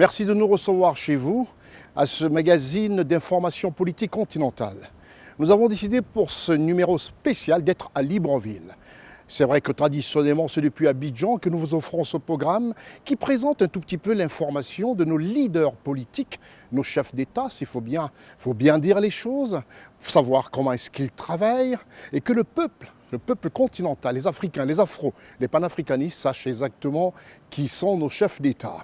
Merci de nous recevoir chez vous à ce magazine d'information politique continentale. Nous avons décidé pour ce numéro spécial d'être à Libreville. C'est vrai que traditionnellement, c'est depuis Abidjan que nous vous offrons ce programme qui présente un tout petit peu l'information de nos leaders politiques, nos chefs d'État, s'il faut bien dire les choses, savoir comment est-ce qu'ils travaillent et que le peuple continental, les Africains, les Afros, les panafricanistes sachent exactement qui sont nos chefs d'État.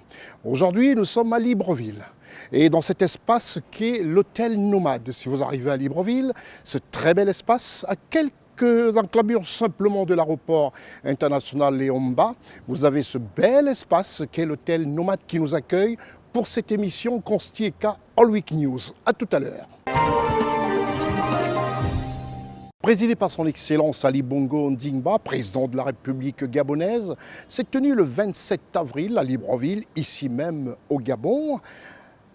Aujourd'hui, nous sommes à Libreville et dans cet espace qu'est l'hôtel Nomade. Si vous arrivez à Libreville, ce très bel espace à quelques enclavures simplement de l'aéroport international Léon Mba, vous avez ce bel espace qu'est l'hôtel Nomade qui nous accueille pour cette émission Constieka All Week News. À tout à l'heure. Présidé par son Excellence Ali Bongo Ondimba, président de la République gabonaise, s'est tenu le 27 avril à Libreville, ici même au Gabon,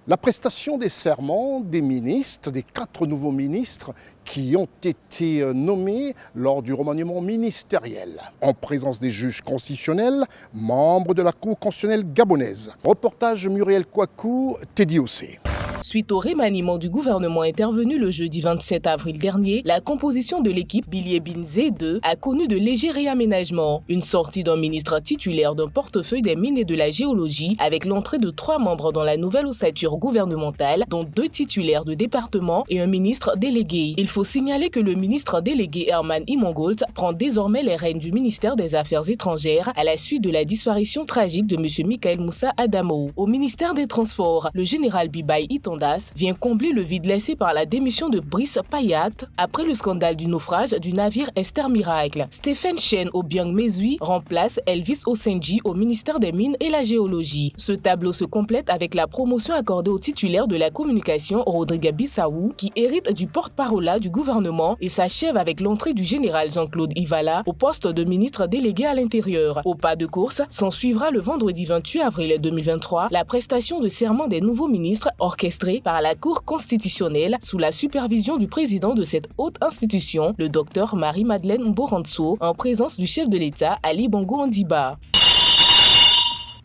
la prestation des serments des ministres, des 4 nouveaux ministres qui ont été nommés lors du remaniement ministériel, en présence des juges constitutionnels, membres de la Cour constitutionnelle gabonaise. Reportage Muriel Kouakou, Teddy Ossé. Suite au remaniement du gouvernement intervenu le jeudi 27 avril dernier, la composition de l'équipe Bilie Binze 2 a connu de légers réaménagements. Une sortie d'un ministre titulaire d'un portefeuille des mines et de la géologie avec l'entrée de 3 membres dans la nouvelle ossature gouvernementale, dont 2 titulaires de département et un ministre délégué. Il faut signaler que le ministre délégué Herman Imongolt prend désormais les rênes du ministère des Affaires étrangères à la suite de la disparition tragique de M. Michael Moussa Adamo. Au ministère des Transports, le général Bibaye Itondas vient combler le vide laissé par la démission de Brice Payat après le scandale du naufrage du navire Esther Miracle. Stéphane Chen Obiang Mezui remplace Elvis Osenji au ministère des Mines et la Géologie. Ce tableau se complète avec la promotion accordée au titulaire de la communication Rodrigue Bissaou qui hérite du porte-parole du gouvernement et s'achève avec l'entrée du général Jean-Claude Ivala au poste de ministre délégué à l'Intérieur. Au pas de course, s'en suivra le vendredi 28 avril 2023 la prestation de serment des nouveaux ministres orchestrée par la Cour constitutionnelle sous la supervision du président de cette haute institution, le docteur Marie-Madeleine Mborantso, en présence du chef de l'État Ali Bongo Ondimba.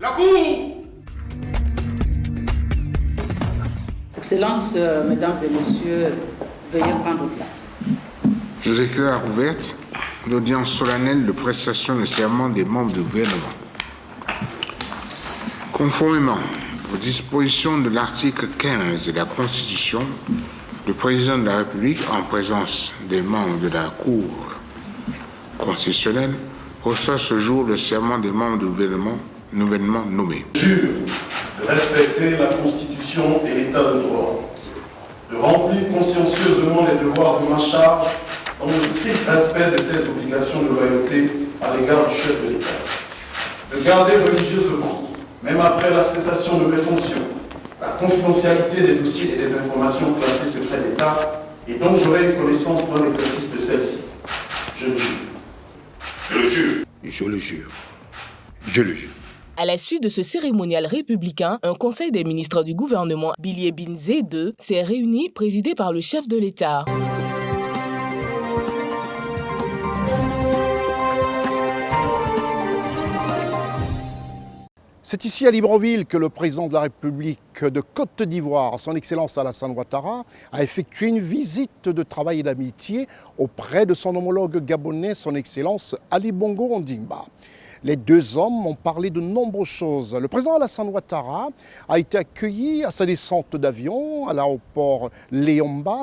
La Cour! Excellences, mesdames et messieurs, veuillez prendre place. Je déclare ouverte l'audience solennelle de prestation de serment des membres du gouvernement. Conformément aux dispositions de l'article 15 de la Constitution, le président de la République, en présence des membres de la Cour constitutionnelle, reçoit ce jour le serment des membres du gouvernement nouvellement nommés. Je jure de respecter la Constitution et l'État de droit, de remplir consciencieusement les devoirs de ma charge dans le strict respect de ses obligations de loyauté à l'égard du chef de l'État, de garder religieusement, même après la cessation de mes fonctions, la confidentialité des dossiers et des informations classées secret d'État et dont j'aurai une connaissance dans l'exercice de celle-ci. Je le jure. Je le jure. Je le jure. Je le jure. À la suite de ce cérémonial républicain, un conseil des ministres du gouvernement Bilie Binze 2 s'est réuni, présidé par le chef de l'État. C'est ici à Libreville que le président de la République de Côte d'Ivoire, son Excellence Alassane Ouattara, a effectué une visite de travail et d'amitié auprès de son homologue gabonais, son Excellence Ali Bongo Ondimba. Les 2 hommes ont parlé de nombreuses choses. Le président Alassane Ouattara a été accueilli à sa descente d'avion à l'aéroport Léon Mba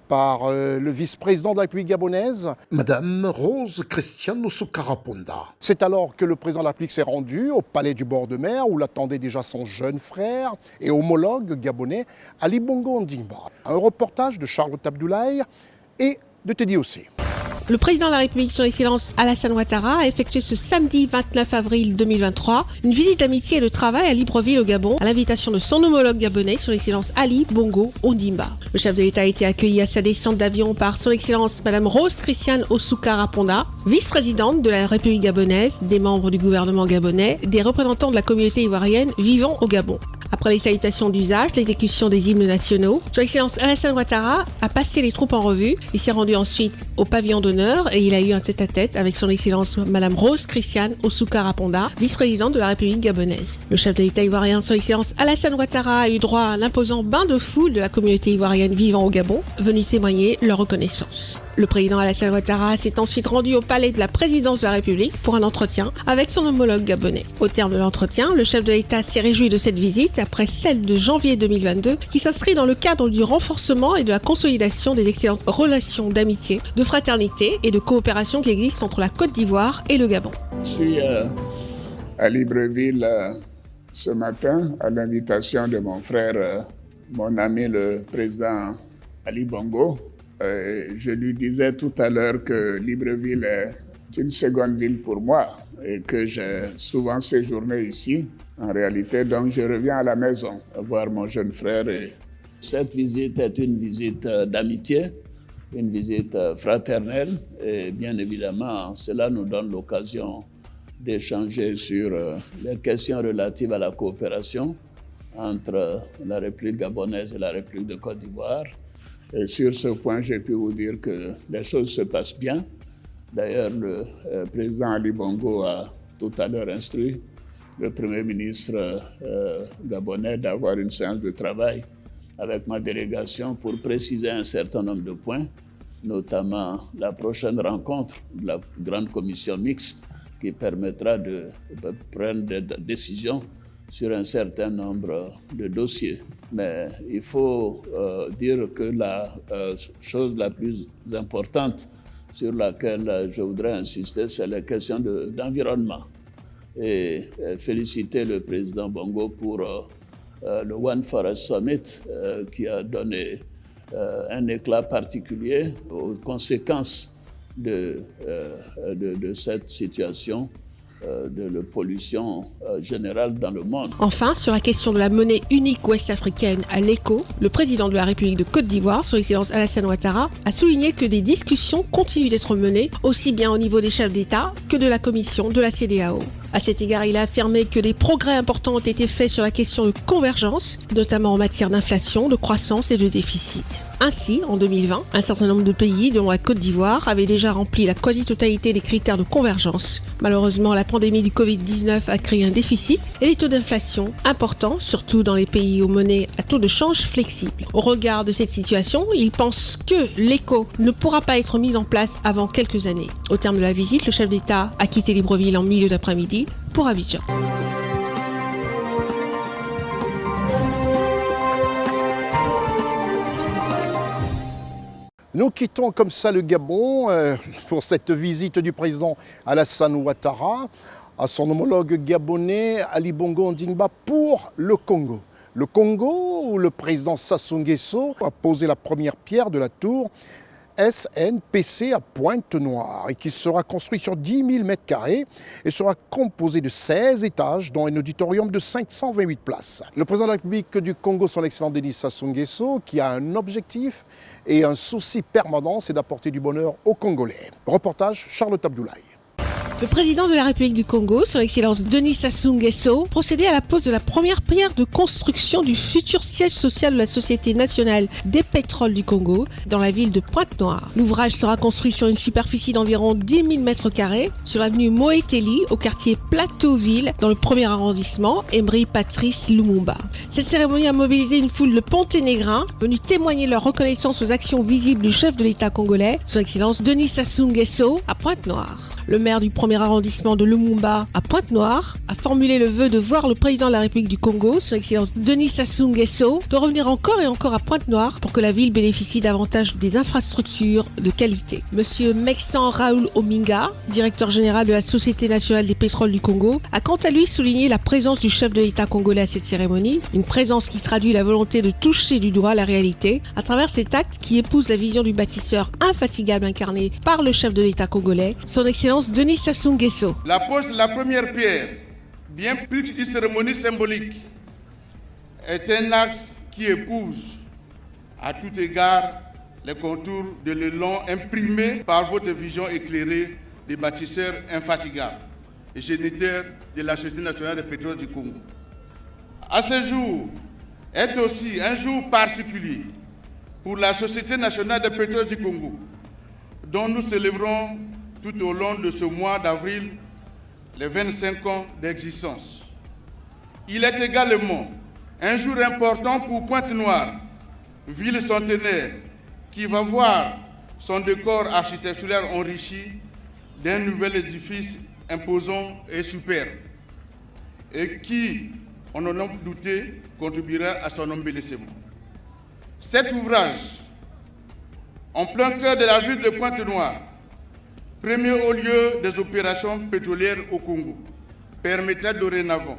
par le vice-président de la République gabonaise, Madame Rose Christiane Oussoukaraponda. C'est alors que le président de la République s'est rendu au palais du bord de mer où l'attendait déjà son jeune frère et homologue gabonais Ali Bongo Ondimba. Un reportage de Charlotte Abdoulaye et de Teddy Ossé. Le président de la République, son Excellence Alassane Ouattara, a effectué ce samedi 29 avril 2023 une visite d'amitié et de travail à Libreville au Gabon à l'invitation de son homologue gabonais, son Excellence Ali Bongo Ondimba. Le chef de l'État a été accueilli à sa descente d'avion par son Excellence Madame Rose Christiane Oussoukaraponda, vice-présidente de la République gabonaise, des membres du gouvernement gabonais, des représentants de la communauté ivoirienne vivant au Gabon. Après les salutations d'usage, l'exécution des hymnes nationaux, Son Excellence Alassane Ouattara a passé les troupes en revue. Il s'est rendu ensuite au pavillon d'honneur et il a eu un tête-à-tête avec Son Excellence Madame Rose Christiane Ousoukara-Ponda, vice-présidente de la République gabonaise. Le chef de l'État ivoirien, Son Excellence Alassane Ouattara, a eu droit à un imposant bain de foule de la communauté ivoirienne vivant au Gabon, venue témoigner leur reconnaissance. Le président Alassane Ouattara s'est ensuite rendu au palais de la présidence de la République pour un entretien avec son homologue gabonais. Au terme de l'entretien, le chef de l'État s'est réjoui de cette visite après celle de janvier 2022 qui s'inscrit dans le cadre du renforcement et de la consolidation des excellentes relations d'amitié, de fraternité et de coopération qui existent entre la Côte d'Ivoire et le Gabon. Je suis à Libreville ce matin à l'invitation de mon frère, mon ami le président Ali Bongo. Je lui disais tout à l'heure que Libreville est une seconde ville pour moi et que j'ai souvent séjourné ici. En réalité, donc, je reviens à la maison voir mon jeune frère. Et cette visite est une visite d'amitié, une visite fraternelle. Et bien évidemment, cela nous donne l'occasion d'échanger sur les questions relatives à la coopération entre la République gabonaise et la République de Côte d'Ivoire. Et sur ce point, j'ai pu vous dire que les choses se passent bien. D'ailleurs, le président Ali Bongo a tout à l'heure instruit le Premier ministre gabonais d'avoir une séance de travail avec ma délégation pour préciser un certain nombre de points, notamment la prochaine rencontre de la grande commission mixte qui permettra de prendre des décisions sur un certain nombre de dossiers. Mais il faut dire que la chose la plus importante sur laquelle je voudrais insister, c'est la question d'environnement. Et féliciter le président Bongo pour le One Forest Summit qui a donné un éclat particulier aux conséquences de cette situation de pollution générale dans le monde. Enfin, sur la question de la monnaie unique ouest-africaine à l'ECO, le président de la République de Côte d'Ivoire, Son Excellence Alassane Ouattara, a souligné que des discussions continuent d'être menées, aussi bien au niveau des chefs d'État que de la commission de la CEDEAO. À cet égard, il a affirmé que des progrès importants ont été faits sur la question de convergence, notamment en matière d'inflation, de croissance et de déficit. Ainsi, en 2020, un certain nombre de pays, dont la Côte d'Ivoire, avaient déjà rempli la quasi-totalité des critères de convergence. Malheureusement, la pandémie du Covid-19 a créé un déficit et des taux d'inflation importants, surtout dans les pays aux monnaies à taux de change flexible. Au regard de cette situation, il pense que l'ECO ne pourra pas être mis en place avant quelques années. Au terme de la visite, le chef d'État a quitté Libreville en milieu d'après-midi pour Abidjan. Nous quittons comme ça le Gabon pour cette visite du président Alassane Ouattara à son homologue gabonais Ali Bongo Ondimba pour le Congo. Le Congo, où le président Sassou Nguesso a posé la première pierre de la tour SNPC à Pointe-Noire et qui sera construit sur 10 000 m² et sera composé de 16 étages dont un auditorium de 528 places. Le président de la République du Congo, son excellent Denis Sassou Nguesso, qui a un objectif et un souci permanent, c'est d'apporter du bonheur aux Congolais. Reportage Charlotte Abdoulaye. Le président de la République du Congo, Son Excellence Denis Sassou Nguesso, procédait à la pose de la première pierre de construction du futur siège social de la Société nationale des pétroles du Congo dans la ville de Pointe-Noire. L'ouvrage sera construit sur une superficie d'environ 10 000 m² sur l'avenue Moeteli au quartier Plateauville dans le 1er arrondissement, Emery Patrice Lumumba. Cette cérémonie a mobilisé une foule de Ponténégrins venus témoigner leur reconnaissance aux actions visibles du chef de l'État congolais, Son Excellence Denis Sassou Nguesso, à Pointe-Noire. Le maire du 1er arrondissement de Lumumba à Pointe-Noire a formulé le vœu de voir le président de la République du Congo, Son Excellence Denis Sassou Nguesso, de revenir encore et encore à Pointe-Noire pour que la ville bénéficie davantage des infrastructures de qualité. Monsieur Mexan Raoul Ominga, directeur général de la Société nationale des pétroles du Congo, a quant à lui souligné la présence du chef de l'État congolais à cette cérémonie, une présence qui traduit la volonté de toucher du doigt la réalité à travers cet acte qui épouse la vision du bâtisseur infatigable incarné par le chef de l'État congolais, Son Excellence Denis Sassou Nguesso. La pose de la première pierre, bien plus qu'une cérémonie symbolique, est un acte qui épouse à tout égard les contours de l'élan imprimé par votre vision éclairée des bâtisseurs infatigables et géniteurs de la Société nationale des pétroles du Congo. À ce jour est aussi un jour particulier pour la Société nationale de pétrole du Congo, dont nous célébrons tout au long de ce mois d'avril les 25 ans d'existence. Il est également un jour important pour Pointe-Noire, ville centenaire qui va voir son décor architectural enrichi d'un nouvel édifice imposant et superbe et qui, on n'en a douté, contribuera à son embellissement. Cet ouvrage, en plein cœur de la ville de Pointe-Noire, premier haut lieu des opérations pétrolières au Congo, permettra dorénavant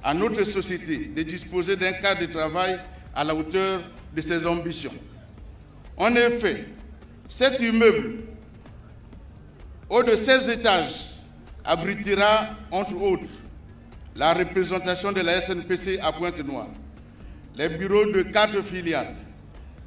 à notre société de disposer d'un cadre de travail à la hauteur de ses ambitions. En effet, cet immeuble, haut de 16 étages, abritera, entre autres, la représentation de la SNPC à Pointe-Noire, les bureaux de 4 filiales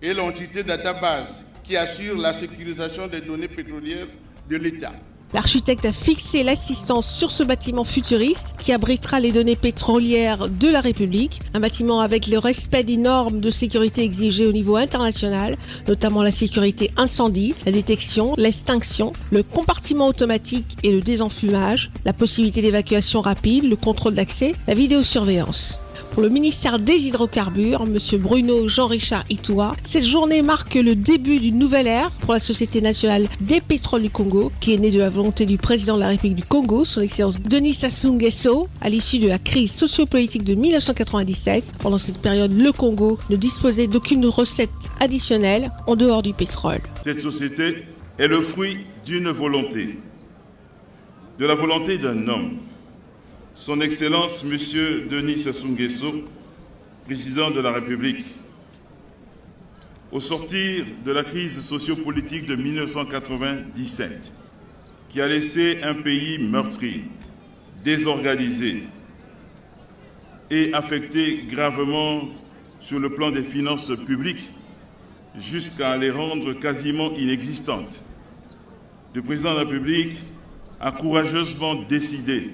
et l'entité database qui assure la sécurisation des données pétrolières de l'État. L'architecte a fixé l'assistance sur ce bâtiment futuriste qui abritera les données pétrolières de la République, un bâtiment avec le respect des normes de sécurité exigées au niveau international, notamment la sécurité incendie, la détection, l'extinction, le compartiment automatique et le désenfumage, la possibilité d'évacuation rapide, le contrôle d'accès, la vidéosurveillance. Pour le ministère des Hydrocarbures, M. Bruno Jean-Richard Itoua, cette journée marque le début d'une nouvelle ère pour la Société nationale des pétroles du Congo, qui est née de la volonté du président de la République du Congo, son Excellence Denis Sassou Nguesso, à l'issue de la crise sociopolitique de 1997. Pendant cette période, le Congo ne disposait d'aucune recette additionnelle en dehors du pétrole. Cette société est le fruit d'une volonté, de la volonté d'un homme. Son Excellence, M. Denis Sassou Nguesso, président de la République. Au sortir de la crise sociopolitique de 1997, qui a laissé un pays meurtri, désorganisé et affecté gravement sur le plan des finances publiques, jusqu'à les rendre quasiment inexistantes, le président de la République a courageusement décidé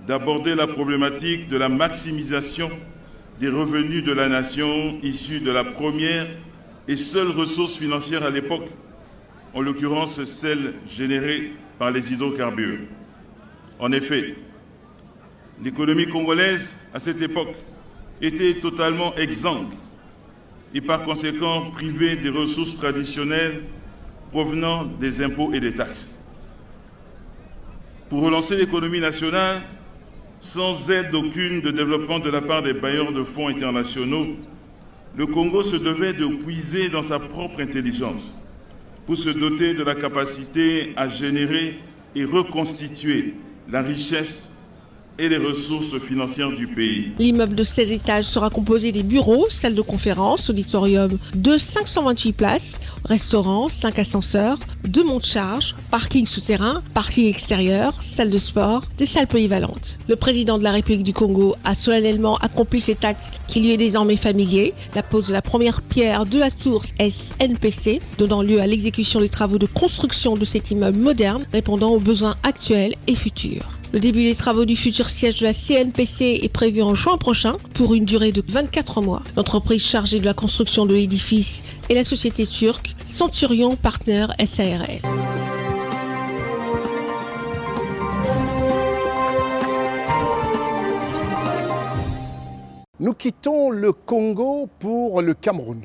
d'aborder la problématique de la maximisation des revenus de la nation issus de la première et seule ressource financière à l'époque, en l'occurrence celle générée par les hydrocarbures. En effet, l'économie congolaise, à cette époque, était totalement exsangue et par conséquent privée des ressources traditionnelles provenant des impôts et des taxes. Pour relancer l'économie nationale, sans aide aucune de développement de la part des bailleurs de fonds internationaux, le Congo se devait de puiser dans sa propre intelligence pour se doter de la capacité à générer et reconstituer la richesse et les ressources financières du pays. L'immeuble de 16 étages sera composé des bureaux, salles de conférence, auditorium de 528 places, restaurants, 5 ascenseurs, 2 monte-charges, parking souterrain, parking extérieur, salle de sport, des salles polyvalentes. Le président de la République du Congo a solennellement accompli cet acte qui lui est désormais familier, la pose de la première pierre de la tour SNPC, donnant lieu à l'exécution des travaux de construction de cet immeuble moderne, répondant aux besoins actuels et futurs. Le début des travaux du futur siège de la CNPC est prévu en juin prochain pour une durée de 24 mois. L'entreprise chargée de la construction de l'édifice est la société turque Centurion Partner SARL. Nous quittons le Congo pour le Cameroun.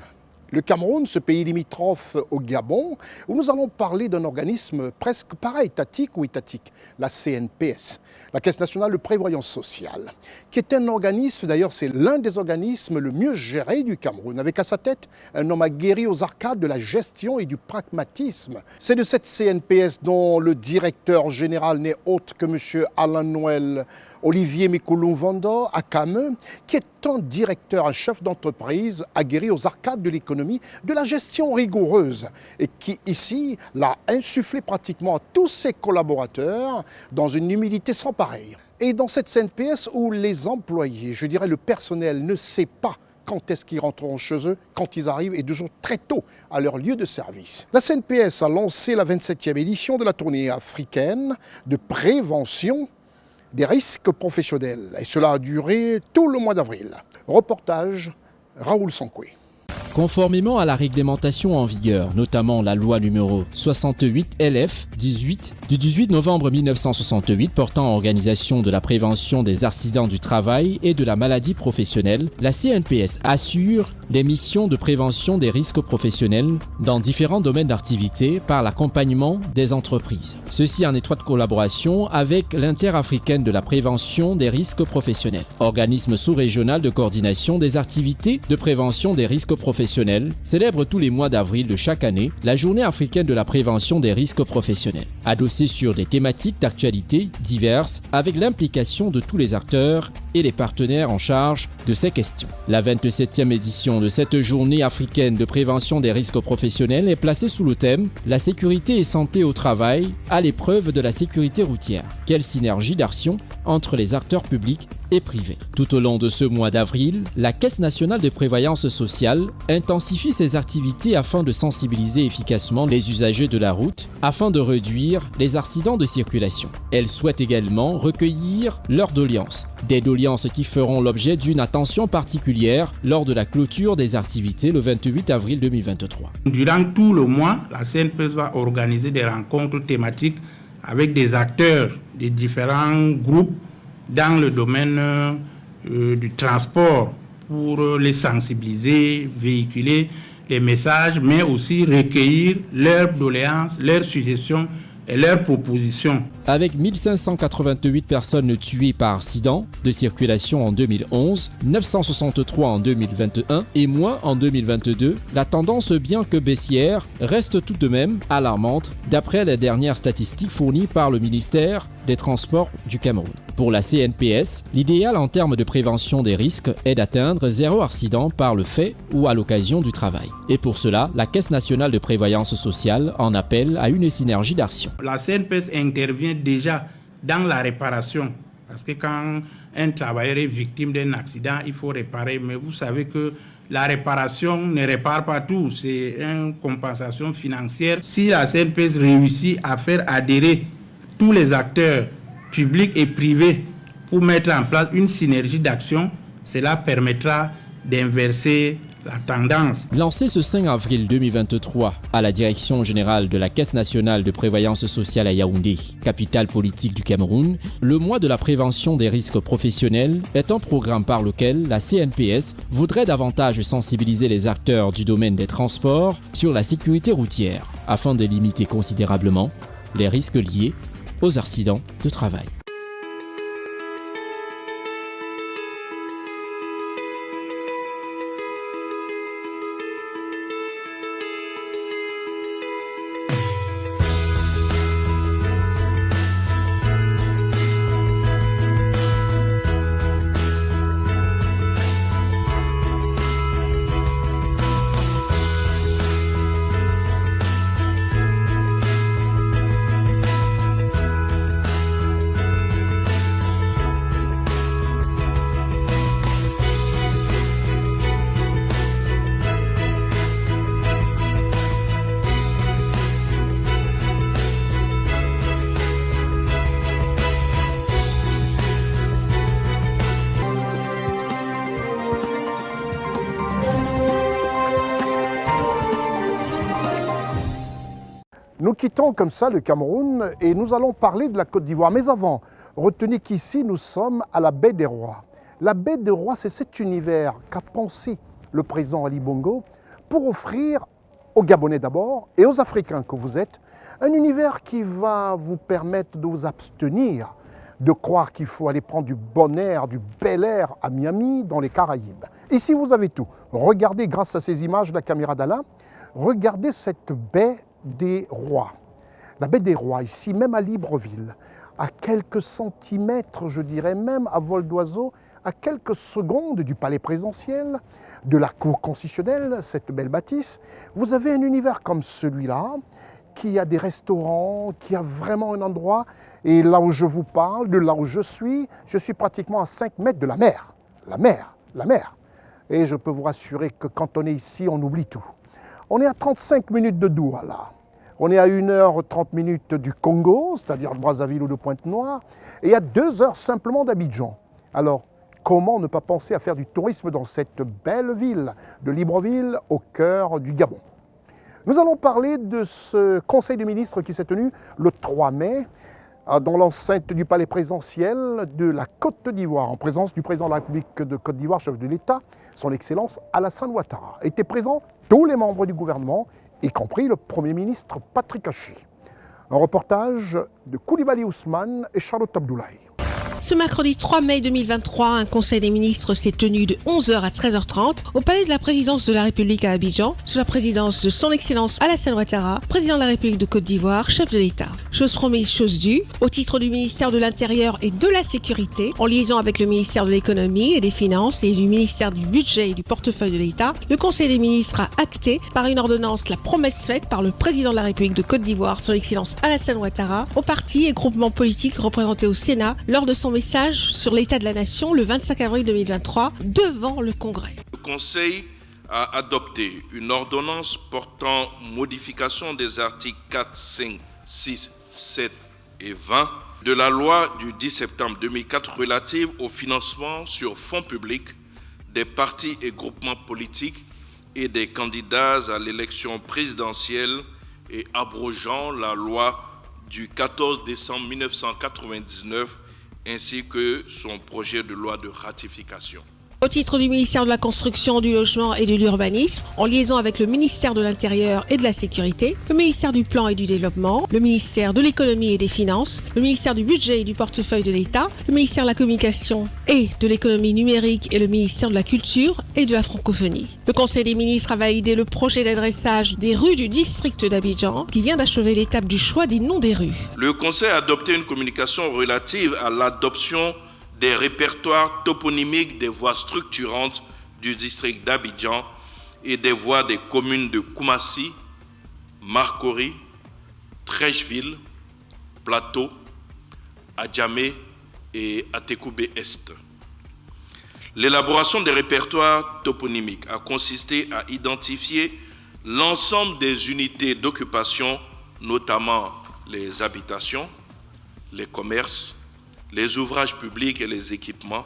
Le Cameroun, ce pays limitrophe au Gabon, où nous allons parler d'un organisme presque para-étatique ou étatique, la CNPS, la Caisse nationale de prévoyance sociale, qui est un organisme, d'ailleurs c'est l'un des organismes le mieux gérés du Cameroun, avec à sa tête un homme aguerri aux arcades de la gestion et du pragmatisme. C'est de cette CNPS dont le directeur général n'est autre que M. Alain Noël Olivier Mikulumvando Akame, qui est un directeur, un chef d'entreprise aguerri aux arcades de l'économie, de la gestion rigoureuse et qui ici l'a insufflé pratiquement à tous ses collaborateurs dans une humilité sans pareille. Et dans cette CNPS où les employés, je dirais le personnel, ne sait pas quand est-ce qu'ils rentreront chez eux, quand ils arrivent, et toujours très tôt à leur lieu de service. La CNPS a lancé la 27e édition de la tournée africaine de prévention des risques professionnels. Et cela a duré tout le mois d'avril. Reportage, Raoul Sankoué. Conformément à la réglementation en vigueur, notamment la loi numéro 68 LF 18 du 18 novembre 1968 portant organisation de la prévention des accidents du travail et de la maladie professionnelle, la CNPS assure les missions de prévention des risques professionnels dans différents domaines d'activité par l'accompagnement des entreprises. Ceci en étroite collaboration avec l'Interafricaine de la prévention des risques professionnels, organisme sous-régional de coordination des activités de prévention des risques professionnels, célèbre tous les mois d'avril de chaque année la Journée africaine de la prévention des risques professionnels, adossée sur des thématiques d'actualité diverses avec l'implication de tous les acteurs et les partenaires en charge de ces questions. La 27e édition de cette Journée africaine de prévention des risques professionnels est placée sous le thème « La sécurité et santé au travail à l'épreuve de la sécurité routière ». Quelle synergie d'action entre les acteurs publics et privés. Tout au long de ce mois d'avril, la Caisse nationale de prévoyance sociale intensifie ses activités afin de sensibiliser efficacement les usagers de la route afin de réduire les accidents de circulation. Elle souhaite également recueillir leurs doléances. Des doléances qui feront l'objet d'une attention particulière lors de la clôture des activités le 28 avril 2023. Durant tout le mois, la CNPS va organiser des rencontres thématiques avec des acteurs des différents groupes dans le domaine du transport pour les sensibiliser, véhiculer les messages, mais aussi recueillir leurs doléances, leurs suggestions et leurs propositions. Avec 1588 personnes tuées par accident de circulation en 2011, 963 en 2021 et moins en 2022, la tendance bien que baissière reste tout de même alarmante d'après les dernières statistiques fournies par le ministère des Transports du Cameroun. Pour la CNPS, l'idéal en termes de prévention des risques est d'atteindre 0 accident par le fait ou à l'occasion du travail. Et pour cela, la Caisse nationale de prévoyance sociale en appelle à une synergie d'action. La CNPS intervient déjà dans la réparation. Parce que quand un travailleur est victime d'un accident, il faut réparer. Mais vous savez que la réparation ne répare pas tout. C'est une compensation financière. Si la CNPS réussit à faire adhérer tous les acteurs publics et privés pour mettre en place une synergie d'action, cela permettra d'inverser la tendance. Lancé ce 5 avril 2023 à la Direction générale de la Caisse nationale de prévoyance sociale à Yaoundé, capitale politique du Cameroun, le mois de la prévention des risques professionnels est un programme par lequel la CNPS voudrait davantage sensibiliser les acteurs du domaine des transports sur la sécurité routière afin de limiter considérablement les risques liés aux accidents de travail. Nous quittons comme ça le Cameroun et nous allons parler de la Côte d'Ivoire. Mais avant, retenez qu'ici nous sommes à la baie des Rois. La baie des Rois, c'est cet univers qu'a pensé le président Ali Bongo pour offrir aux Gabonais d'abord et aux Africains que vous êtes, un univers qui va vous permettre de vous abstenir de croire qu'il faut aller prendre du bon air, du bel air à Miami, dans les Caraïbes. Ici, vous avez tout. Regardez, grâce à ces images de la caméra d'Alain, regardez cette baie des Rois. La baie des Rois, ici, même à Libreville, à quelques centimètres, je dirais même, à vol d'oiseau, à quelques secondes du palais présidentiel, de la cour constitutionnelle, cette belle bâtisse, vous avez un univers comme celui-là, qui a des restaurants, qui a vraiment un endroit, et là où je vous parle, de là où je suis pratiquement à 5 mètres de la mer. La mer. Et je peux vous rassurer que quand on est ici, on oublie tout. On est à 35 minutes de Douala. On est à 1h30 du Congo, c'est-à-dire de Brazzaville ou de Pointe-Noire, et à 2 heures simplement d'Abidjan. Alors, comment ne pas penser à faire du tourisme dans cette belle ville de Libreville, au cœur du Gabon? Nous allons parler de ce Conseil des ministres qui s'est tenu le 3 mai dans l'enceinte du palais présidentiel de la Côte d'Ivoire, en présence du président de la République de Côte d'Ivoire, chef de l'État, son Excellence Alassane Ouattara. Étaient présents tous les membres du gouvernement, y compris le Premier ministre Patrick Hachi. Un reportage de Koulibaly Ousmane et Charlotte Abdoulaye. Ce mercredi 3 mai 2023, un conseil des ministres s'est tenu de 11h à 13h30 au palais de la présidence de la République à Abidjan, sous la présidence de son Excellence Alassane Ouattara, président de la République de Côte d'Ivoire, chef de l'État. Chose promise, chose due, au titre du ministère de l'Intérieur et de la Sécurité, en liaison avec le ministère de l'Économie et des Finances et du ministère du Budget et du Portefeuille de l'État, le conseil des ministres a acté par une ordonnance la promesse faite par le président de la République de Côte d'Ivoire, son Excellence Alassane Ouattara, aux partis et groupements politiques représentés au Sénat lors de son message sur l'état de la nation le 25 avril 2023 devant le Congrès. Le Conseil a adopté une ordonnance portant modification des articles 4, 5, 6, 7 et 20 de la loi du 10 septembre 2004 relative au financement sur fonds publics des partis et groupements politiques et des candidats à l'élection présidentielle et abrogeant la loi du 14 décembre 1999 ainsi que son projet de loi de ratification. Au titre du ministère de la Construction, du Logement et de l'Urbanisme, en liaison avec le ministère de l'Intérieur et de la Sécurité, le ministère du Plan et du Développement, le ministère de l'Économie et des Finances, le ministère du Budget et du Portefeuille de l'État, le ministère de la Communication et de l'Économie numérique et le ministère de la Culture et de la Francophonie. Le Conseil des ministres a validé le projet d'adressage des rues du district d'Abidjan qui vient d'achever l'étape du choix des noms des rues. Le Conseil a adopté une communication relative à l'adoption des répertoires toponymiques des voies structurantes du district d'Abidjan et des voies des communes de Koumassi, Marcory, Trècheville, Plateau, Adjamé et Atekoubé-Est. L'élaboration des répertoires toponymiques a consisté à identifier l'ensemble des unités d'occupation, notamment les habitations, les commerces, les ouvrages publics et les équipements,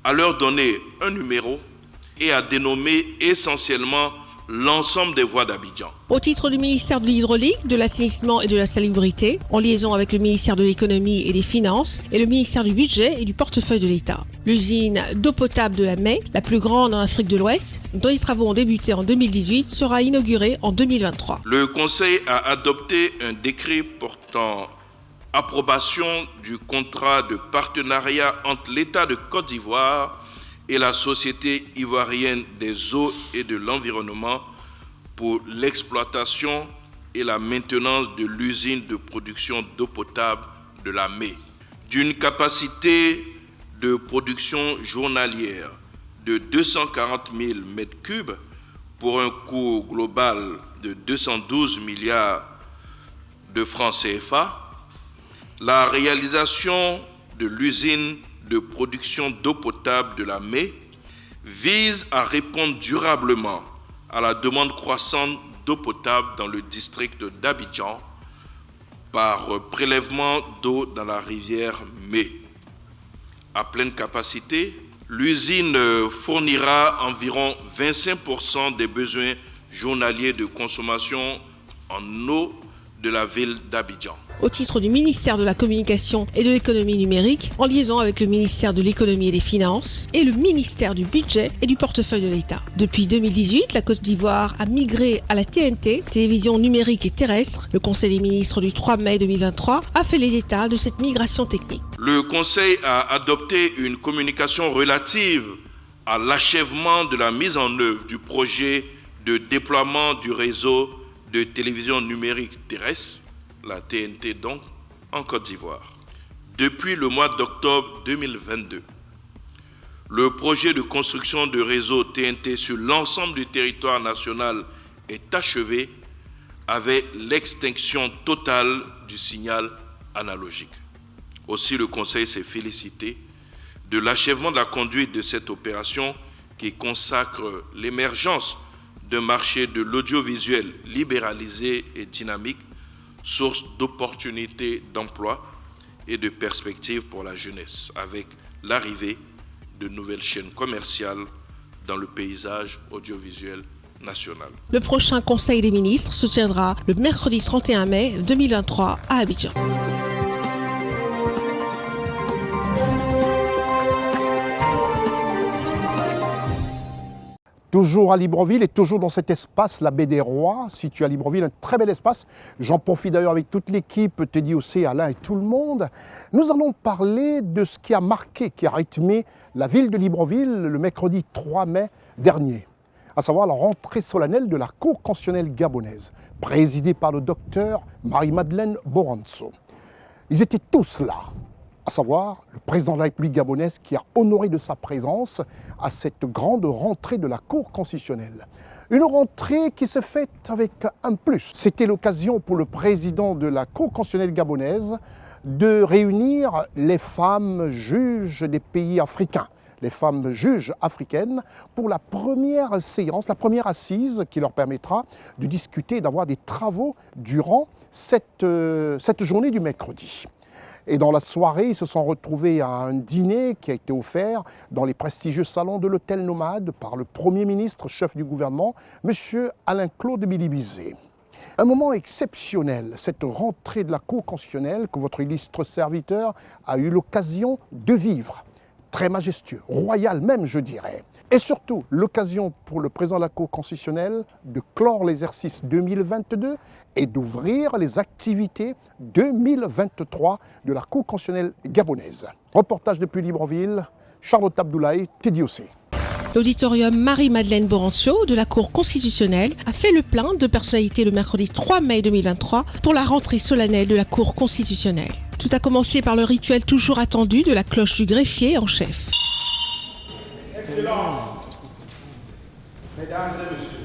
à leur donner un numéro et à dénommer essentiellement l'ensemble des voies d'Abidjan. Au titre du ministère de l'Hydraulique, de l'Assainissement et de la Salubrité, en liaison avec le ministère de l'Économie et des Finances et le ministère du Budget et du Portefeuille de l'État. L'usine d'eau potable de la Mai, la plus grande en Afrique de l'Ouest, dont les travaux ont débuté en 2018, sera inaugurée en 2023. Le Conseil a adopté un décret portant approbation du contrat de partenariat entre l'État de Côte d'Ivoire et la Société ivoirienne des eaux et de l'environnement pour l'exploitation et la maintenance de l'usine de production d'eau potable de la Mai, d'une capacité de production journalière de 240 000 m3 pour un coût global de 212 milliards de francs CFA. La réalisation de l'usine de production d'eau potable de la Mai vise à répondre durablement à la demande croissante d'eau potable dans le district d'Abidjan par prélèvement d'eau dans la rivière Mai. À pleine capacité, l'usine fournira environ 25% des besoins journaliers de consommation en eau de la ville d'Abidjan. Au titre du ministère de la Communication et de l'Économie numérique, en liaison avec le ministère de l'Économie et des Finances et le ministère du Budget et du Portefeuille de l'État. Depuis 2018, la Côte d'Ivoire a migré à la TNT, télévision numérique et terrestre. Le Conseil des ministres du 3 mai 2023 a fait les états de cette migration technique. Le Conseil a adopté une communication relative à l'achèvement de la mise en œuvre du projet de déploiement du réseau de télévision numérique terrestre, la TNT donc, en Côte d'Ivoire. Depuis le mois d'octobre 2022, le projet de construction de réseau TNT sur l'ensemble du territoire national est achevé avec l'extinction totale du signal analogique. Aussi, le Conseil s'est félicité de l'achèvement de la conduite de cette opération qui consacre l'émergence d'un marché de l'audiovisuel libéralisé et dynamique source d'opportunités d'emploi et de perspectives pour la jeunesse, avec l'arrivée de nouvelles chaînes commerciales dans le paysage audiovisuel national. Le prochain Conseil des ministres se tiendra le mercredi 31 mai 2023 à Abidjan. Toujours à Libreville et toujours dans cet espace, la Baie des Rois, situé à Libreville, un très bel espace. J'en profite d'ailleurs avec toute l'équipe, Teddy Ossé, Alain et tout le monde. Nous allons parler de ce qui a marqué, qui a rythmé la ville de Libreville le mercredi 3 mai dernier, à savoir la rentrée solennelle de la Cour constitutionnelle gabonaise, présidée par le docteur Marie-Madeleine Boranso. Ils étaient tous là, à savoir le président de la République gabonaise qui a honoré de sa présence à cette grande rentrée de la Cour constitutionnelle. Une rentrée qui s'est faite avec un plus. C'était l'occasion pour le président de la Cour constitutionnelle gabonaise de réunir les femmes juges des pays africains, les femmes juges africaines, pour la première séance, la première assise qui leur permettra de discuter et d'avoir des travaux durant cette journée du mercredi. Et dans la soirée, ils se sont retrouvés à un dîner qui a été offert dans les prestigieux salons de l'hôtel Nomade par le Premier ministre, chef du gouvernement, M. Alain-Claude Bilibizé. Un moment exceptionnel, cette rentrée de la Cour constitutionnelle que votre illustre serviteur a eu l'occasion de vivre. Très majestueux, royal même, je dirais. Et surtout, l'occasion pour le président de la Cour constitutionnelle de clore l'exercice 2022 et d'ouvrir les activités 2023 de la Cour constitutionnelle gabonaise. Reportage depuis Libreville, Charlotte Abdoulaye, Teddy Ossé. L'auditorium Marie-Madeleine Borancio de la Cour constitutionnelle a fait le plein de personnalités le mercredi 3 mai 2023 pour la rentrée solennelle de la Cour constitutionnelle. Tout a commencé par le rituel toujours attendu de la cloche du greffier en chef. Excellences, Mesdames et Messieurs,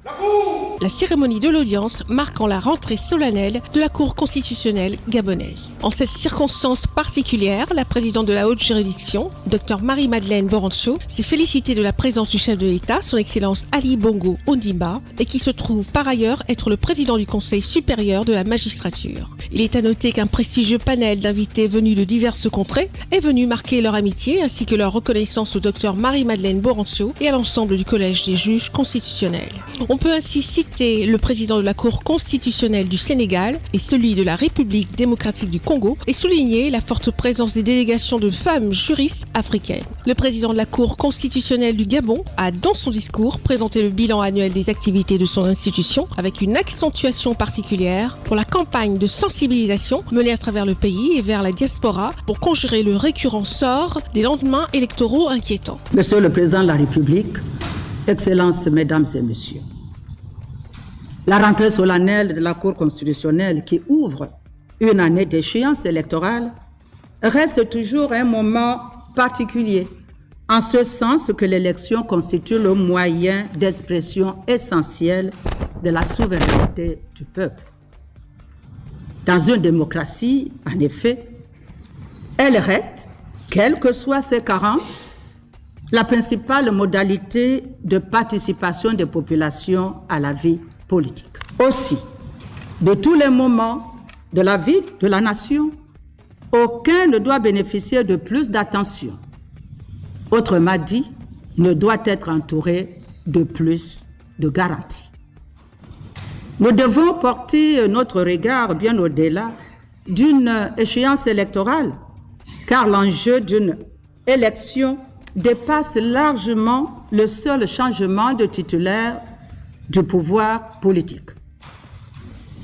la Cour! La cérémonie de l'audience marquant la rentrée solennelle de la Cour constitutionnelle gabonaise. En cette circonstance particulière, la présidente de la haute juridiction, Dr Marie-Madeleine Boranso, s'est félicitée de la présence du chef de l'État, son Excellence Ali Bongo Ondimba, et qui se trouve par ailleurs être le président du Conseil supérieur de la magistrature. Il est à noter qu'un prestigieux panel d'invités venus de diverses contrées est venu marquer leur amitié ainsi que leur reconnaissance au Dr Marie-Madeleine Boranso et à l'ensemble du Collège des juges constitutionnels. On peut ainsi citer le président de la Cour constitutionnelle du Sénégal et celui de la République démocratique du Congo et souligner la forte présence des délégations de femmes juristes africaines. Le président de la Cour constitutionnelle du Gabon a, dans son discours, présenté le bilan annuel des activités de son institution avec une accentuation particulière pour la campagne de sensibilisation menée à travers le pays et vers la diaspora pour conjurer le récurrent sort des lendemains électoraux inquiétants. Monsieur le Président de la République, Excellences, Mesdames et Messieurs, la rentrée solennelle de la Cour constitutionnelle qui ouvre une année d'échéance électorale reste toujours un moment particulier, en ce sens que l'élection constitue le moyen d'expression essentiel de la souveraineté du peuple. Dans une démocratie, en effet, elle reste, quelles que soient ses carences, la principale modalité de participation des populations à la vie politique. Aussi, de tous les moments de la vie de la nation, aucun ne doit bénéficier de plus d'attention. Autrement dit, ne doit être entouré de plus de garanties. Nous devons porter notre regard bien au-delà d'une échéance électorale, car l'enjeu d'une élection dépasse largement le seul changement de titulaire du pouvoir politique.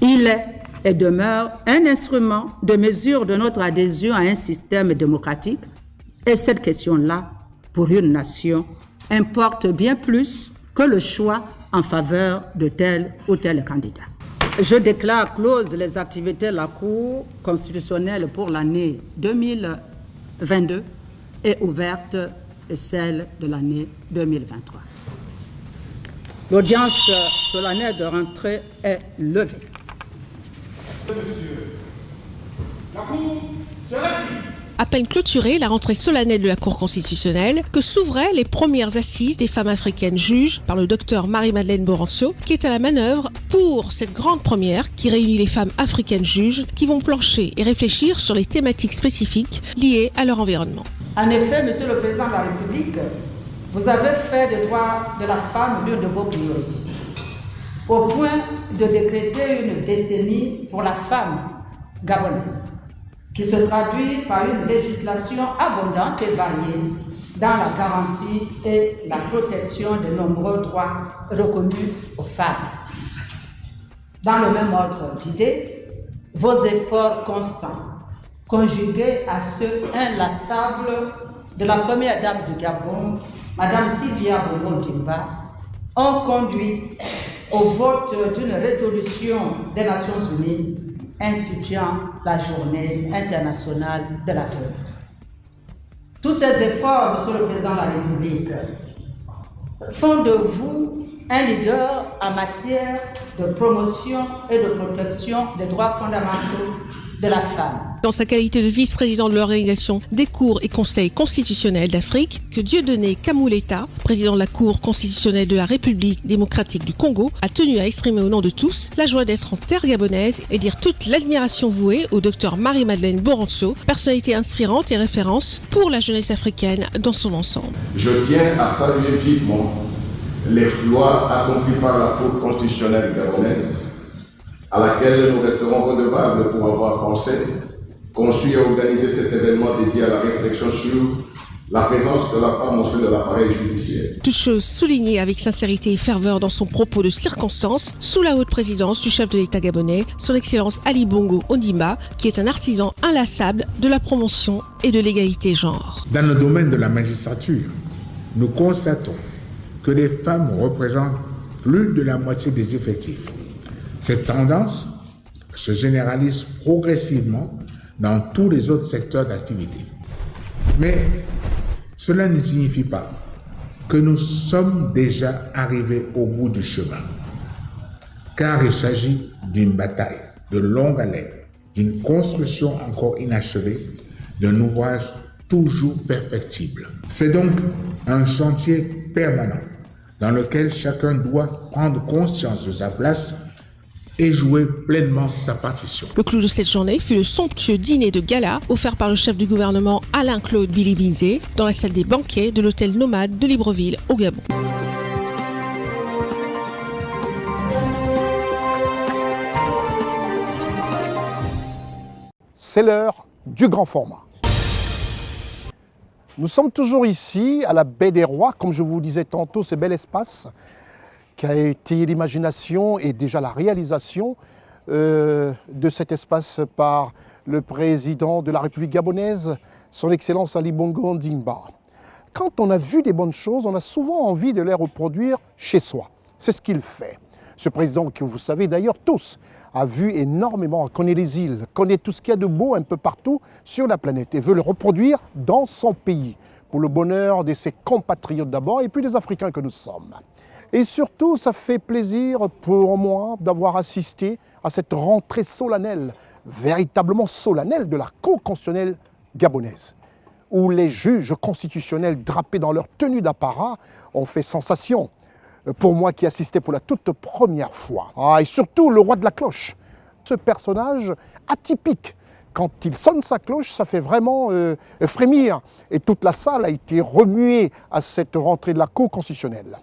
Il est et demeure un instrument de mesure de notre adhésion à un système démocratique, et cette question-là, pour une nation, importe bien plus que le choix en faveur de tel ou tel candidat. Je déclare closes les activités de la Cour constitutionnelle pour l'année 2022 et ouverte celle de l'année 2023. L'audience solennelle de rentrée est levée. Messieurs, la Cour se retire. À peine clôturée la rentrée solennelle de la Cour constitutionnelle, que s'ouvraient les premières assises des femmes africaines juges par le docteur Marie-Madeleine Borancio, qui est à la manœuvre pour cette grande première qui réunit les femmes africaines juges qui vont plancher et réfléchir sur les thématiques spécifiques liées à leur environnement. En effet, Monsieur le Président de la République, vous avez fait des droits de la femme l'une de vos priorités, au point de décréter une décennie pour la femme gabonaise, qui se traduit par une législation abondante et variée dans la garantie et la protection de nombreux droits reconnus aux femmes. Dans le même ordre d'idées, vos efforts constants, conjugués à ceux inlassables de la première dame du Gabon, Madame Sylvia Bongo-Ndimba, ont conduit au vote d'une résolution des Nations Unies instituant la Journée internationale de la veuve. Tous ces efforts, Monsieur le Président de la République, font de vous un leader en matière de promotion et de protection des droits fondamentaux de la femme. Dans sa qualité de vice-président de l'Organisation des cours et conseils constitutionnels d'Afrique, que Dieudonné Kamuleta, président de la Cour constitutionnelle de la République démocratique du Congo, a tenu à exprimer au nom de tous la joie d'être en terre gabonaise et dire toute l'admiration vouée au docteur Marie-Madeleine Borancio, personnalité inspirante et référence pour la jeunesse africaine dans son ensemble. Je tiens à saluer vivement l'exploit accompli par la Cour constitutionnelle gabonaise, à laquelle nous resterons redevables pour avoir pensé, conçu et organisé cet événement dédié à la réflexion sur la présence de la femme au sein de l'appareil judiciaire. Toute chose soulignée avec sincérité et ferveur dans son propos de circonstance sous la haute présidence du chef de l'État gabonais, son Excellence Ali Bongo Ondimba, qui est un artisan inlassable de la promotion et de l'égalité genre. Dans le domaine de la magistrature, nous constatons que les femmes représentent plus de la moitié des effectifs. Cette tendance se généralise progressivement dans tous les autres secteurs d'activité. Mais cela ne signifie pas que nous sommes déjà arrivés au bout du chemin, car il s'agit d'une bataille de longue haleine, d'une construction encore inachevée, d'un ouvrage toujours perfectible. C'est donc un chantier permanent dans lequel chacun doit prendre conscience de sa place et jouer pleinement sa partition. Le clou de cette journée fut le somptueux dîner de gala offert par le chef du gouvernement Alain-Claude Billy Binzé dans la salle des banquets de l'hôtel Nomade de Libreville au Gabon. C'est l'heure du grand format. Nous sommes toujours ici, à la Baie des Rois, comme je vous le disais tantôt, ce bel espace qui a été l'imagination et déjà la réalisation de cet espace par le président de la République gabonaise, son Excellence Ali Bongo Ondimba. Quand on a vu des bonnes choses, on a souvent envie de les reproduire chez soi. C'est ce qu'il fait. Ce président que vous savez d'ailleurs tous a vu énormément, connaît les îles, connaît tout ce qu'il y a de beau un peu partout sur la planète et veut le reproduire dans son pays, pour le bonheur de ses compatriotes d'abord et puis des Africains que nous sommes. Et surtout, ça fait plaisir pour moi d'avoir assisté à cette rentrée solennelle, véritablement solennelle de la Cour constitutionnelle gabonaise, où les juges constitutionnels drapés dans leur tenue d'apparat ont fait sensation. Pour moi qui assistais pour la toute première fois. Et surtout le roi de la cloche, ce personnage atypique. Quand il sonne sa cloche, ça fait vraiment frémir. Et toute la salle a été remuée à cette rentrée de la Cour constitutionnelle.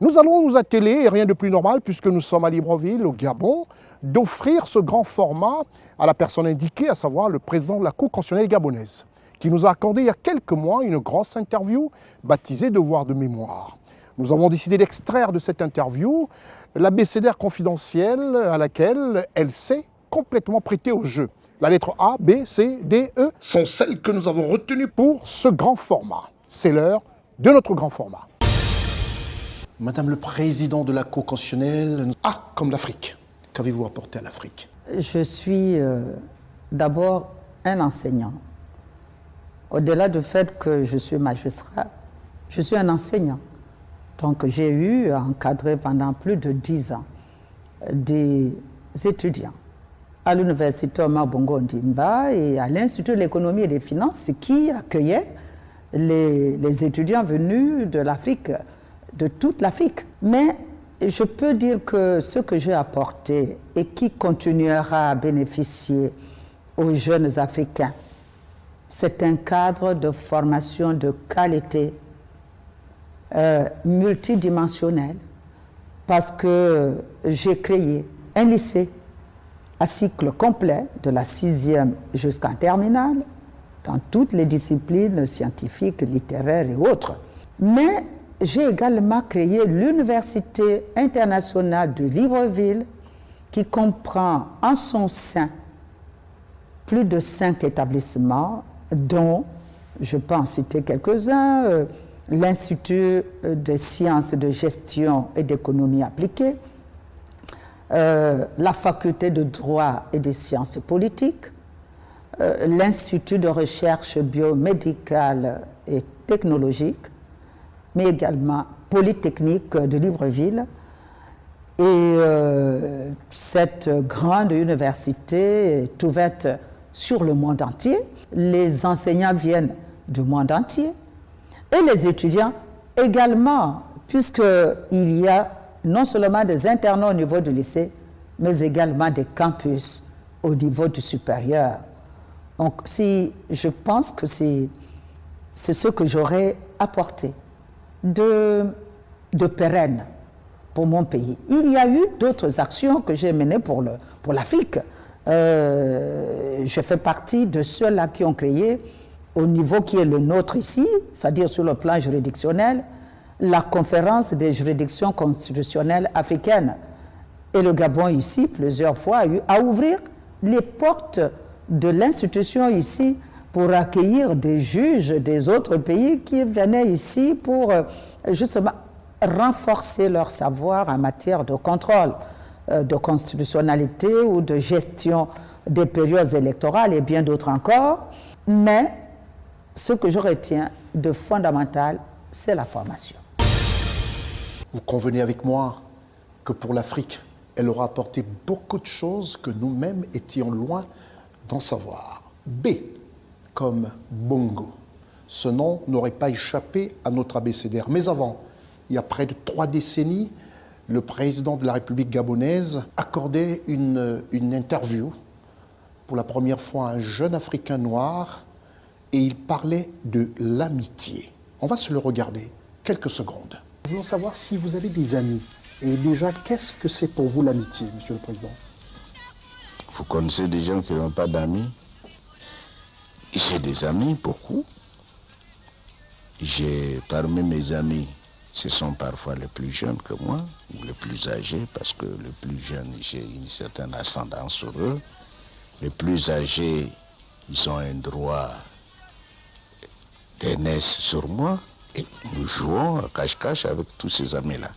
Nous allons nous atteler, et rien de plus normal, puisque nous sommes à Libreville, au Gabon, d'offrir ce grand format à la personne indiquée, à savoir le président de la Cour constitutionnelle gabonaise, qui nous a accordé il y a quelques mois une grosse interview baptisée Devoir de mémoire. Nous avons décidé d'extraire de cette interview l'abécédaire confidentiel à laquelle elle s'est complètement prêtée au jeu. La lettre A, B, C, D, E sont celles que nous avons retenues pour ce grand format. C'est l'heure de notre grand format. Madame le Président de la Cour constitutionnelle, A comme l'Afrique. Qu'avez-vous apporté à l'Afrique? Je suis d'abord un enseignant. Au-delà du fait que je suis magistrat, je suis un enseignant. Donc j'ai eu à encadrer pendant plus de 10 ans des étudiants à l'université Omar Bongo Ondimba et à l'Institut de l'économie et des finances qui accueillait les étudiants venus de l'Afrique, de toute l'Afrique. Mais je peux dire que ce que j'ai apporté et qui continuera à bénéficier aux jeunes Africains, c'est un cadre de formation de qualité multidimensionnel, parce que j'ai créé un lycée à cycle complet de la 6e jusqu'en terminale, dans toutes les disciplines scientifiques, littéraires et autres. Mais j'ai également créé l'Université internationale de Libreville, qui comprend en son sein plus de 5 établissements, dont, je peux en citer quelques-uns, l'Institut de sciences de gestion et d'économie appliquée, la faculté de droit et des sciences politiques, l'Institut de recherche biomédicale et technologique, mais également Polytechnique de Libreville. Et cette grande université est ouverte sur le monde entier. Les enseignants viennent du monde entier et les étudiants également, puisqu'il y a non seulement des internats au niveau du lycée, mais également des campus au niveau du supérieur. Donc, je pense que c'est ce que j'aurais apporté de pérenne pour mon pays. Il y a eu d'autres actions que j'ai menées pour l'Afrique. Je fais partie de ceux-là qui ont créé, au niveau qui est le nôtre ici, c'est-à-dire sur le plan juridictionnel, la conférence des juridictions constitutionnelles africaines. Et le Gabon ici, plusieurs fois, a eu à ouvrir les portes de l'institution ici pour accueillir des juges des autres pays qui venaient ici pour justement renforcer leur savoir en matière de contrôle, de constitutionnalité ou de gestion des périodes électorales et bien d'autres encore. Mais ce que je retiens de fondamental, c'est la formation. Vous convenez avec moi que pour l'Afrique, elle aura apporté beaucoup de choses que nous-mêmes étions loin d'en savoir. B, comme Bongo. Ce nom n'aurait pas échappé à notre abécédaire. Mais avant, il y a près de 3 décennies, le président de la République gabonaise accordait une interview pour la première fois à un jeune Africain noir et il parlait de l'amitié. On va se le regarder quelques secondes. Nous voulons savoir si vous avez des amis. Et déjà, qu'est-ce que c'est pour vous l'amitié, Monsieur le Président? Vous connaissez des gens qui n'ont pas d'amis? J'ai des amis, beaucoup. Parmi mes amis, ce sont parfois les plus jeunes que moi, ou les plus âgés, parce que les plus jeunes, j'ai une certaine ascendance sur eux. Les plus âgés, ils ont un droit d'aînesse sur moi. Et nous jouons à cache-cache avec tous ces amis-là.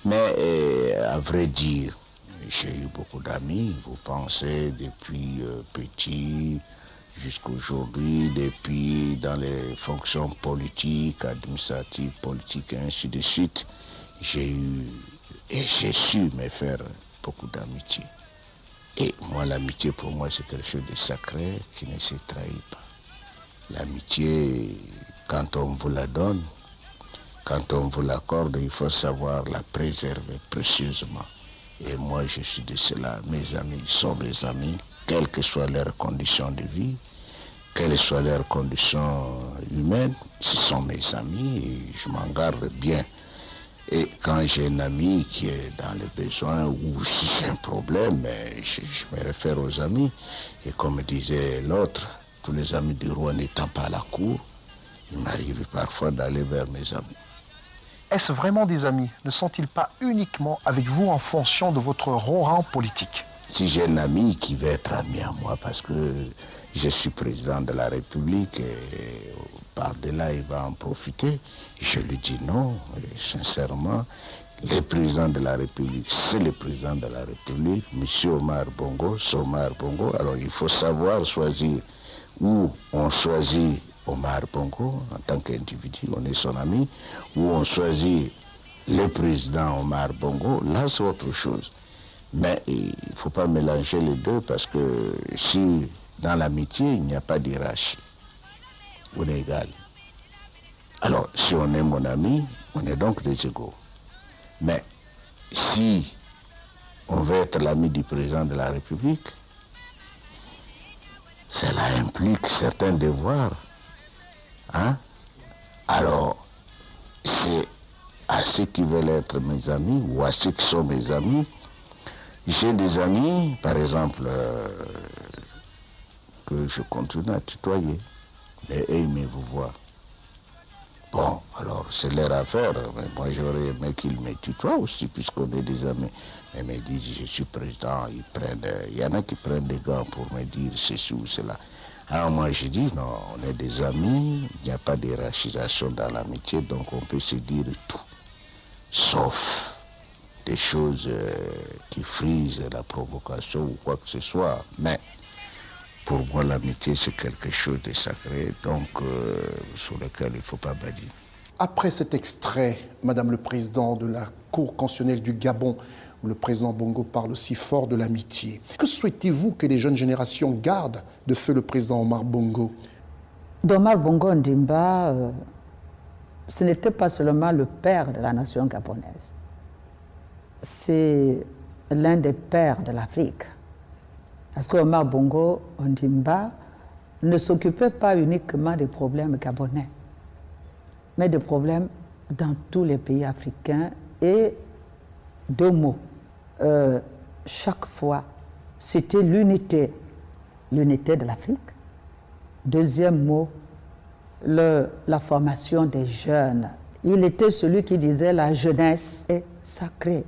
Mais à vrai dire, j'ai eu beaucoup d'amis. Vous pensez depuis petit jusqu'à aujourd'hui, depuis dans les fonctions politiques, administratives, politiques et ainsi de suite, j'ai eu et j'ai su me faire beaucoup d'amitié. Et moi, l'amitié pour moi, c'est quelque chose de sacré qui ne se trahit pas. L'amitié, quand on vous la donne, quand on vous l'accorde, il faut savoir la préserver précieusement. Et moi, je suis de cela. Mes amis sont mes amis, quelles que soient leurs conditions de vie, quelles soient leurs conditions humaines, ce sont mes amis et je m'en garde bien. Et quand j'ai un ami qui est dans le besoin ou si j'ai un problème, je me réfère aux amis. Et comme disait l'autre, tous les amis du roi n'étant pas à la cour, il m'arrive parfois d'aller vers mes amis. Est-ce vraiment des amis? Ne sont-ils pas uniquement avec vous en fonction de votre rang politique? Si j'ai un ami qui veut être ami à moi parce que je suis président de la République et par-delà il va en profiter, je lui dis non. Et sincèrement, le président de la République, c'est le président de la République, M. Omar Bongo, c'est Omar Bongo. Alors il faut savoir choisir où on choisit Omar Bongo en tant qu'individu, on est son ami, où on choisit le président Omar Bongo, là c'est autre chose. Mais il ne faut pas mélanger les deux parce que si dans l'amitié, il n'y a pas d'hierarchie, on est égal. Alors, si on est mon ami, on est donc des égaux. Mais si on veut être l'ami du président de la République, cela implique certains devoirs. Hein? Alors, c'est à ceux qui veulent être mes amis ou à ceux qui sont mes amis. J'ai des amis, par exemple, que je continue à tutoyer. Et ils me vous voient. Bon, alors c'est leur affaire, mais moi j'aurais aimé qu'ils me tutoient aussi, puisqu'on est des amis. Mais ils me disent, je suis président, il y en a qui prennent des gants pour me dire ceci ou cela. Alors moi je dis, non, on est des amis, il n'y a pas de hiérarchisation dans l'amitié, donc on peut se dire tout, sauf des choses qui frisent la provocation ou quoi que ce soit. Mais pour moi, l'amitié, c'est quelque chose de sacré, donc sur lequel il ne faut pas badiner. Après cet extrait, Madame le Président de la Cour constitutionnelle du Gabon, où le président Bongo parle aussi fort de l'amitié, que souhaitez-vous que les jeunes générations gardent de feu le président Omar Bongo? Omar Bongo Ondimba, ce n'était pas seulement le père de la nation gabonaise, c'est l'un des pères de l'Afrique. Parce qu'Omar Bongo Ondimba ne s'occupait pas uniquement des problèmes gabonais, mais des problèmes dans tous les pays africains. Et deux mots, chaque fois, c'était l'unité de l'Afrique. Deuxième mot, la formation des jeunes. Il était celui qui disait la jeunesse est sacrée.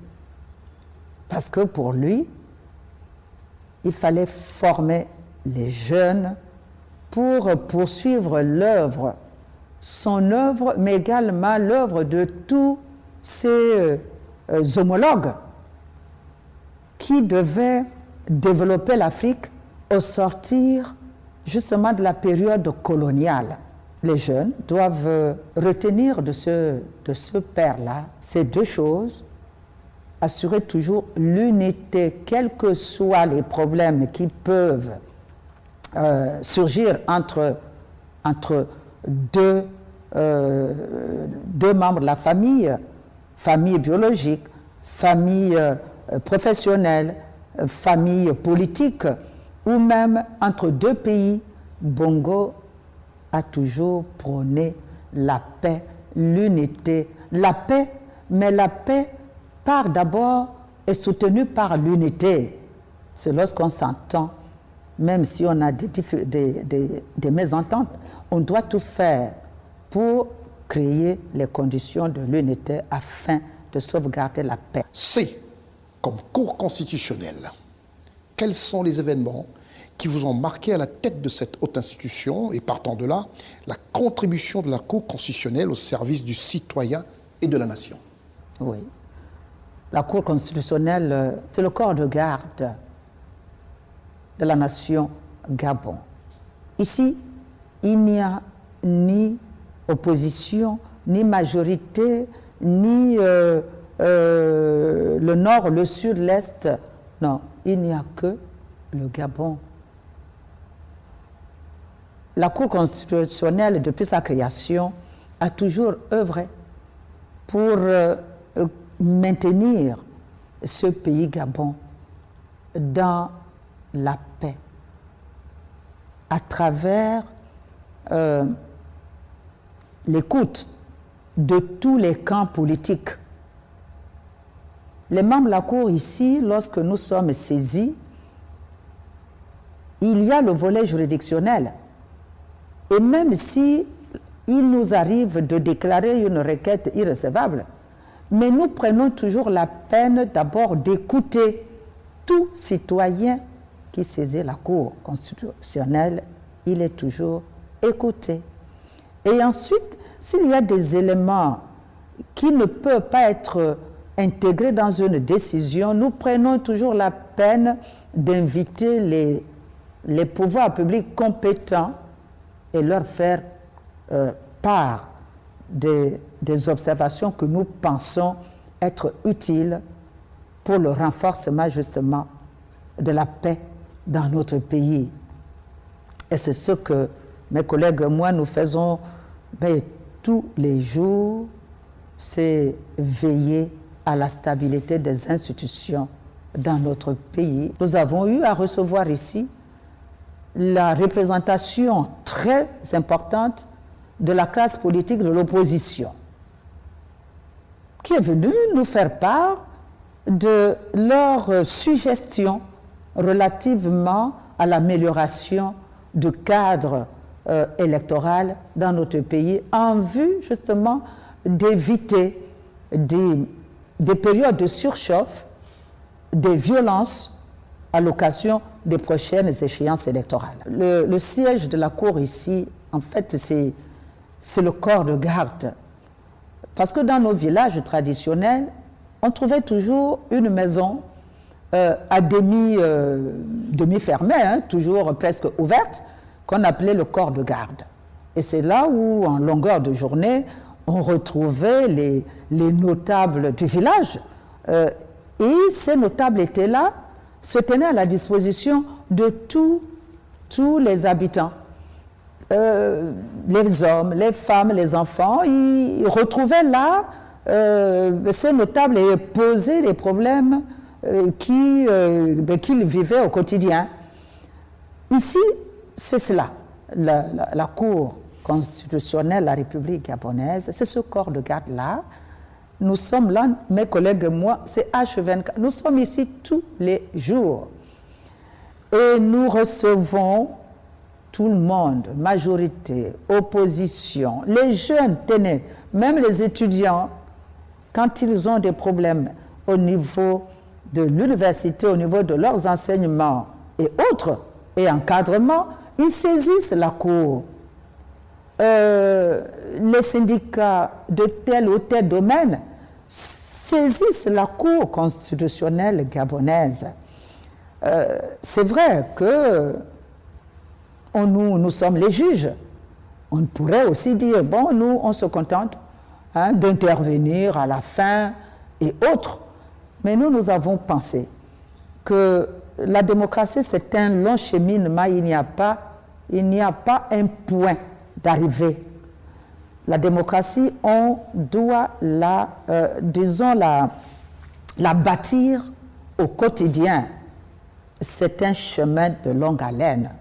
Parce que pour lui, il fallait former les jeunes pour poursuivre l'œuvre, son œuvre, mais également l'œuvre de tous ses homologues qui devaient développer l'Afrique au sortir justement de la période coloniale. Les jeunes doivent retenir de ce père-là ces deux choses: assurer toujours l'unité, quels que soient les problèmes qui peuvent surgir entre deux membres de la famille, famille biologique, famille professionnelle, famille politique, ou même entre deux pays. Bongo a toujours prôné la paix, l'unité. La paix, mais la paix part d'abord est soutenue par l'unité. C'est lorsqu'on s'entend, même si on a des mésententes, on doit tout faire pour créer les conditions de l'unité afin de sauvegarder la paix. C, comme Cour constitutionnelle, quels sont les événements qui vous ont marqué à la tête de cette haute institution, et partant de là, la contribution de la Cour constitutionnelle au service du citoyen et de la nation? Oui. La Cour constitutionnelle, c'est le corps de garde de la nation Gabon. Ici, il n'y a ni opposition, ni majorité, ni le nord, le sud, l'est. Non, il n'y a que le Gabon. La Cour constitutionnelle, depuis sa création, a toujours œuvré pour maintenir ce pays Gabon dans la paix à travers l'écoute de tous les camps politiques. Les membres de la Cour ici, lorsque nous sommes saisis, il y a le volet juridictionnel. Et même si il nous arrive de déclarer une requête irrecevable, mais nous prenons toujours la peine d'abord d'écouter tout citoyen qui saisit la Cour constitutionnelle. Il est toujours écouté. Et ensuite, s'il y a des éléments qui ne peuvent pas être intégrés dans une décision, nous prenons toujours la peine d'inviter les pouvoirs publics compétents et leur faire part des observations que nous pensons être utiles pour le renforcement justement de la paix dans notre pays. Et c'est ce que mes collègues et moi nous faisons tous les jours, c'est veiller à la stabilité des institutions dans notre pays. Nous avons eu à recevoir ici la représentation très importante de la classe politique de l'opposition, qui est venue nous faire part de leurs suggestions relativement à l'amélioration du cadre électoral dans notre pays, en vue justement d'éviter des périodes de surchauffe, des violences à l'occasion des prochaines échéances électorales. Le siège de la Cour ici, en fait, c'est le corps de garde. Parce que dans nos villages traditionnels, on trouvait toujours une maison à demi fermée, toujours presque ouverte, qu'on appelait le corps de garde. Et c'est là où, en longueur de journée, on retrouvait les notables du village. Et ces notables étaient là, se tenaient à la disposition de tous les habitants. Les hommes, les femmes, les enfants, ils retrouvaient là ces notables et posaient les problèmes qu'ils vivaient au quotidien. Ici, c'est cela, la Cour constitutionnelle de la République gabonaise, c'est ce corps de garde-là. Nous sommes là, mes collègues et moi, c'est H24, nous sommes ici tous les jours. Et nous recevons tout le monde, majorité, opposition, les jeunes, tenez, même les étudiants, quand ils ont des problèmes au niveau de l'université, au niveau de leurs enseignements et autres, et encadrement, ils saisissent la Cour. Les syndicats de tel ou tel domaine saisissent la Cour constitutionnelle gabonaise. C'est vrai que nous sommes les juges. On pourrait aussi dire, bon, nous, on se contente d'intervenir à la fin et autres. Mais nous avons pensé que la démocratie, c'est un long cheminement, il n'y a pas un point d'arrivée. La démocratie, on doit la bâtir au quotidien. C'est un chemin de longue haleine.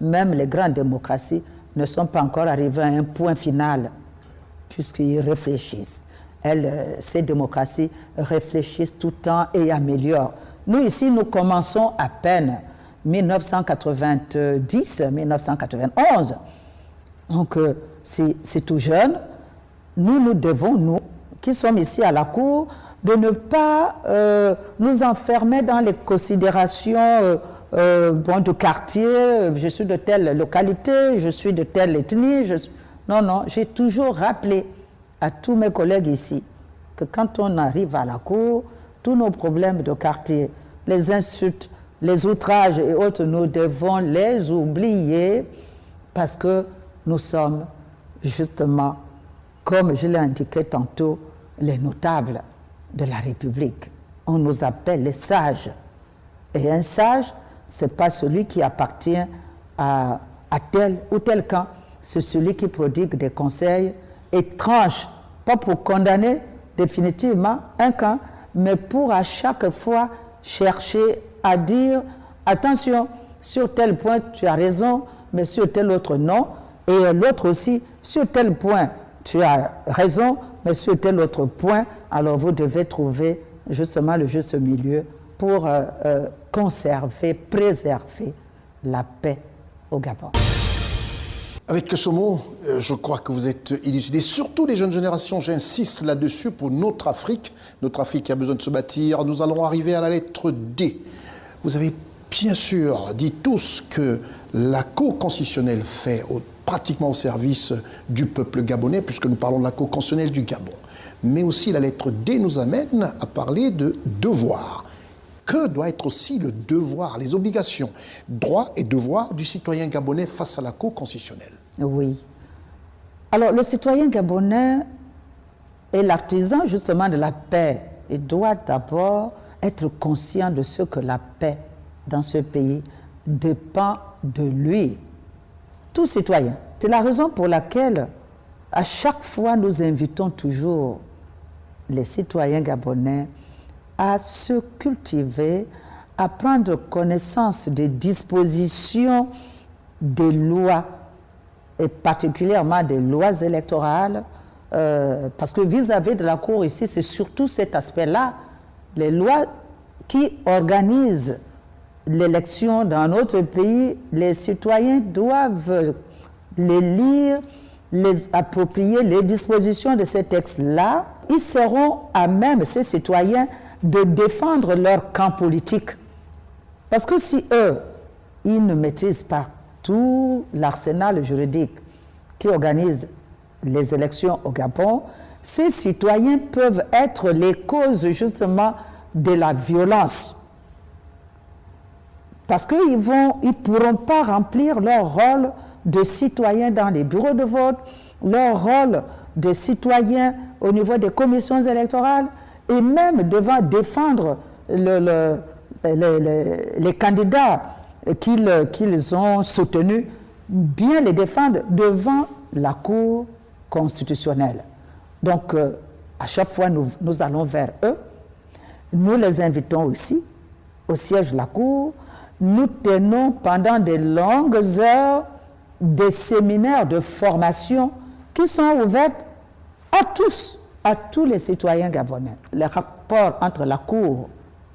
Même les grandes démocraties ne sont pas encore arrivées à un point final, puisqu'ils réfléchissent. Ces démocraties réfléchissent tout le temps et améliorent. Nous, ici, nous commençons à peine 1990, 1991. Donc, c'est tout jeune. Nous devons, nous, qui sommes ici à la Cour, de ne pas nous enfermer dans les considérations de quartier. Je suis de telle localité, je suis de telle ethnie. Non, j'ai toujours rappelé à tous mes collègues ici que quand on arrive à la Cour, tous nos problèmes de quartier, les insultes, les outrages et autres, nous devons les oublier parce que nous sommes justement, comme je l'ai indiqué tantôt, les notables de la République. On nous appelle les sages. Et un sage, ce n'est pas celui qui appartient à tel ou tel camp, c'est celui qui prodigue des conseils et tranche, pas pour condamner définitivement un camp, mais pour à chaque fois chercher à dire attention, sur tel point tu as raison, mais sur tel autre non, et l'autre aussi, sur tel point tu as raison, mais sur tel autre point, alors vous devez trouver justement le juste milieu pour conserver, préserver la paix au Gabon. Avec ce mot, je crois que vous êtes élucidés, surtout les jeunes générations, j'insiste là-dessus, pour notre Afrique qui a besoin de se bâtir. Nous allons arriver à la lettre D. Vous avez bien sûr dit tous que la Cour constitutionnelle fait pratiquement au service du peuple gabonais, puisque nous parlons de la Cour constitutionnelle du Gabon. Mais aussi la lettre D nous amène à parler de devoir. Que doit être aussi le devoir, les obligations, droits et devoirs du citoyen gabonais face à la Cour constitutionnelle? Oui. Alors, le citoyen gabonais est l'artisan justement de la paix. Il doit d'abord être conscient de ce que la paix dans ce pays dépend de lui, tout citoyen. C'est la raison pour laquelle, à chaque fois, nous invitons toujours les citoyens gabonais à se cultiver, à prendre connaissance des dispositions des lois, et particulièrement des lois électorales, parce que vis-à-vis de la Cour ici, c'est surtout cet aspect-là, les lois qui organisent l'élection dans notre pays, les citoyens doivent les lire, les approprier, les dispositions de ces textes-là. Ils seront à même, ces citoyens, de défendre leur camp politique. Parce que si eux, ils ne maîtrisent pas tout l'arsenal juridique qui organise les élections au Gabon, ces citoyens peuvent être les causes justement de la violence. Parce qu'ils ne pourront pas remplir leur rôle de citoyens dans les bureaux de vote, leur rôle de citoyens au niveau des commissions électorales, et même devant défendre les candidats qu'ils ont soutenus, bien les défendre devant la Cour constitutionnelle. Donc, à chaque fois, nous allons vers eux. Nous les invitons aussi au siège de la Cour. Nous tenons pendant de longues heures des séminaires de formation qui sont ouverts à tous les citoyens gabonais. Les rapports entre la Cour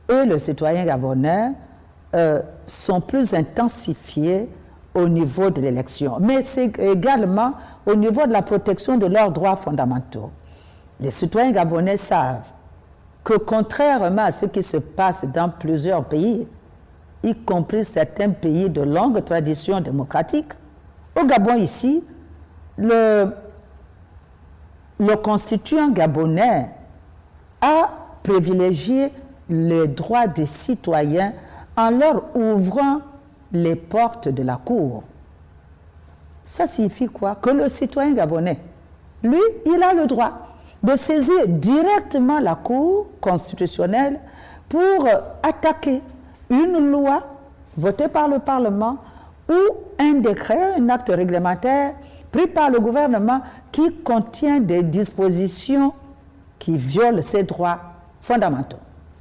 et le citoyen gabonais sont plus intensifiés au niveau de l'élection, mais c'est également au niveau de la protection de leurs droits fondamentaux. Les citoyens gabonais savent que contrairement à ce qui se passe dans plusieurs pays, y compris certains pays de longue tradition démocratique, au Gabon ici, le constituant gabonais a privilégié les droits des citoyens en leur ouvrant les portes de la Cour. Ça signifie quoi? Que le citoyen gabonais, lui, il a le droit de saisir directement la Cour constitutionnelle pour attaquer une loi votée par le Parlement ou un décret, un acte réglementaire pris par le gouvernement qui contient des dispositions qui violent ses droits fondamentaux.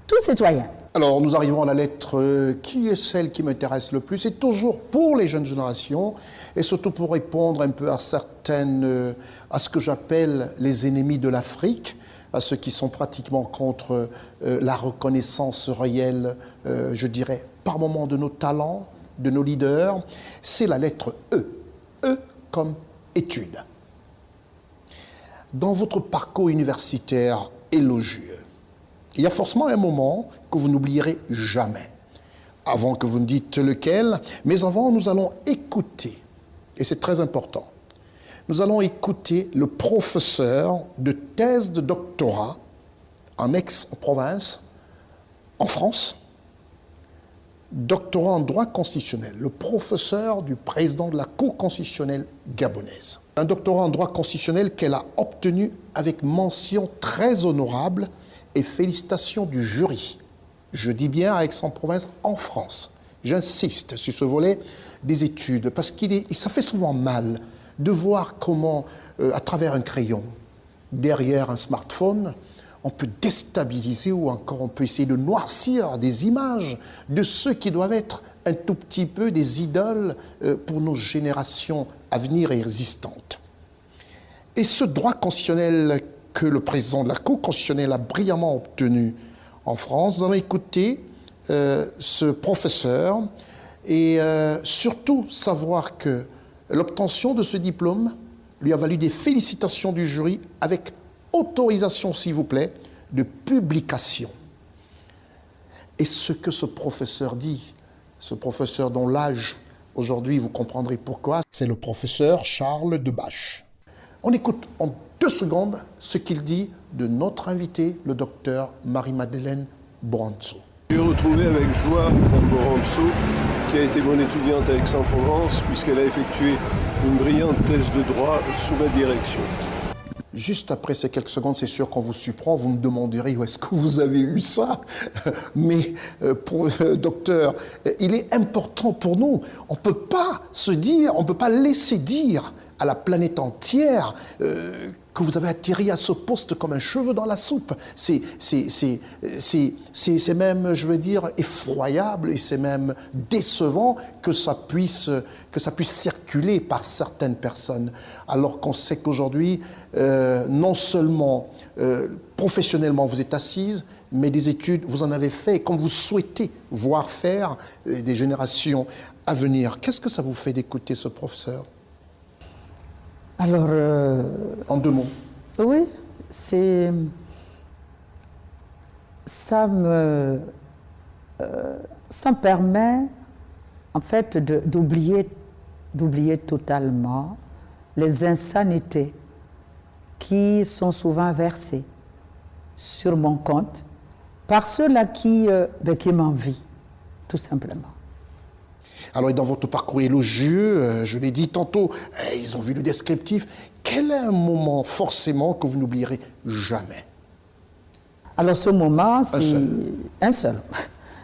Tout citoyen. Alors, nous arrivons à la lettre qui est celle qui m'intéresse le plus. C'est toujours pour les jeunes générations et surtout pour répondre un peu à à ce que j'appelle les ennemis de l'Afrique, à ceux qui sont pratiquement contre la reconnaissance réelle, je dirais, par moment de nos talents, de nos leaders. C'est la lettre E. E comme études. Dans votre parcours universitaire élogieux, il y a forcément un moment que vous n'oublierez jamais. Avant que vous ne dites lequel, mais avant, nous allons écouter, et c'est très important, nous allons écouter le professeur de thèse de doctorat en Aix-en-Provence, en France, doctorant en droit constitutionnel, le professeur du président de la Cour constitutionnelle gabonaise. Un doctorat en droit constitutionnel qu'elle a obtenu avec mention très honorable et félicitations du jury. Je dis bien à Aix-en-Provence, en France. J'insiste sur ce volet des études, parce ça fait souvent mal de voir comment, à travers un crayon, derrière un smartphone, on peut déstabiliser ou encore on peut essayer de noircir des images de ceux qui doivent être un tout petit peu des idoles pour nos générations à venir et résistantes. Et ce droit constitutionnel que le président de la Cour constitutionnelle a brillamment obtenu en France, nous allons écouter ce professeur et surtout savoir que l'obtention de ce diplôme lui a valu des félicitations du jury avec autorisation, s'il vous plaît, de publication. Et ce que ce professeur dit, ce professeur dont l'âge, aujourd'hui, vous comprendrez pourquoi, c'est le professeur Charles Debache. On écoute en 2 secondes ce qu'il dit de notre invité, le docteur Marie-Madeleine Boranzo. Je suis retrouvé avec joie Mme Boranzo, qui a été mon étudiante à Aix-en-Provence, puisqu'elle a effectué une brillante thèse de droit sous ma direction. Juste après ces quelques secondes, c'est sûr qu'on vous surprend, vous me demanderez où est-ce que vous avez eu ça. Mais, docteur, il est important pour nous. On ne peut pas se dire, on ne peut pas laisser dire à la planète entière que vous avez atterri à ce poste comme un cheveu dans la soupe. C'est même, je veux dire, effroyable et c'est même décevant que ça puisse circuler par certaines personnes. Alors qu'on sait qu'aujourd'hui, non seulement professionnellement vous êtes assise, mais des études, vous en avez fait, comme vous souhaitez voir faire des générations à venir. Qu'est-ce que ça vous fait d'écouter ce professeur ? Alors, en 2 mots. Oui, ça me permet en fait d'oublier totalement les insanités qui sont souvent versées sur mon compte par ceux-là qui m'envient, tout simplement. Alors, dans votre parcours élogieux, je l'ai dit tantôt, ils ont vu le descriptif. Quel est un moment, forcément, que vous n'oublierez jamais? Alors, ce moment, c'est un seul.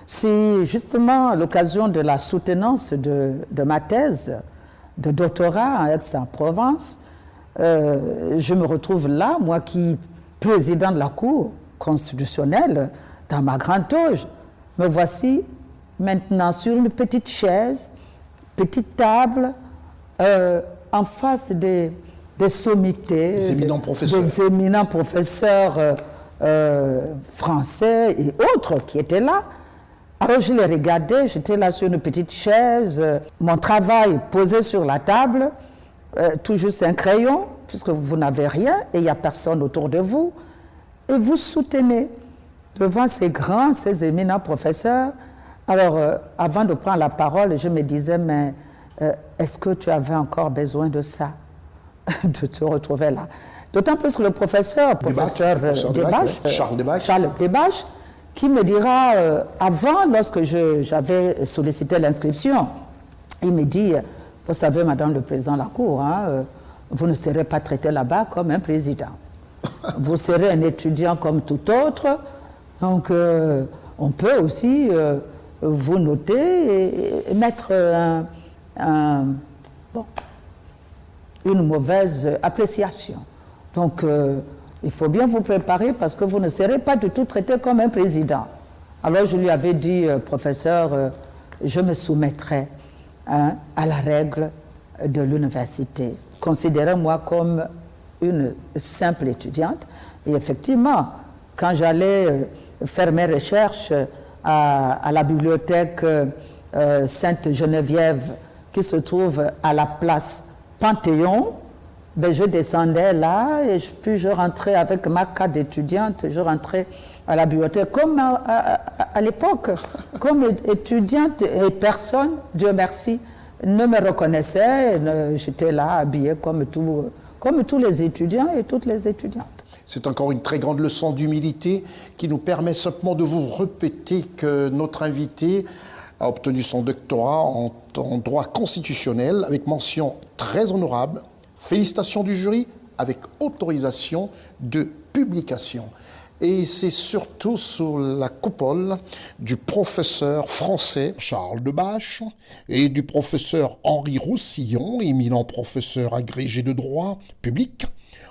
C'est justement à l'occasion de la soutenance de ma thèse de doctorat en Aix-en-Provence. Je me retrouve là, moi qui, président de la Cour constitutionnelle, dans ma grande auge, me voici maintenant sur une petite chaise, petite table, en face des sommités, des éminents professeurs français et autres qui étaient là. Alors je les regardais, j'étais là sur une petite chaise, mon travail posé sur la table, tout juste un crayon, puisque vous n'avez rien et il n'y a personne autour de vous, et vous soutenez devant ces grands, ces éminents professeurs. Alors, avant de prendre la parole, je me disais, mais est-ce que tu avais encore besoin de ça, de te retrouver là? D'autant plus que le professeur Charles Debache, qui me dira, avant, lorsque j'avais sollicité l'inscription, il me dit, vous savez, Madame le Président de la Cour, vous ne serez pas traité là-bas comme un président. Vous serez un étudiant comme tout autre, donc on peut aussi vous noter et mettre une mauvaise appréciation. Donc, il faut bien vous préparer parce que vous ne serez pas du tout traité comme un président. Alors, je lui avais dit, professeur, je me soumettrai à la règle de l'université. Considérez-moi comme une simple étudiante. Et effectivement, quand j'allais faire mes recherches à la bibliothèque Sainte-Geneviève, qui se trouve à la place Panthéon, ben je descendais là et puis je rentrais avec ma carte d'étudiante, je rentrais à la bibliothèque comme à l'époque, comme étudiante, et personne, Dieu merci, ne me reconnaissait. J'étais là habillée comme tous les étudiants et toutes les étudiantes. C'est encore une très grande leçon d'humilité qui nous permet simplement de vous répéter que notre invité a obtenu son doctorat en droit constitutionnel avec mention très honorable. Félicitations du jury avec autorisation de publication. Et c'est surtout sous la coupole du professeur français Charles Debache et du professeur Henri Roussillon, éminent professeur agrégé de droit public,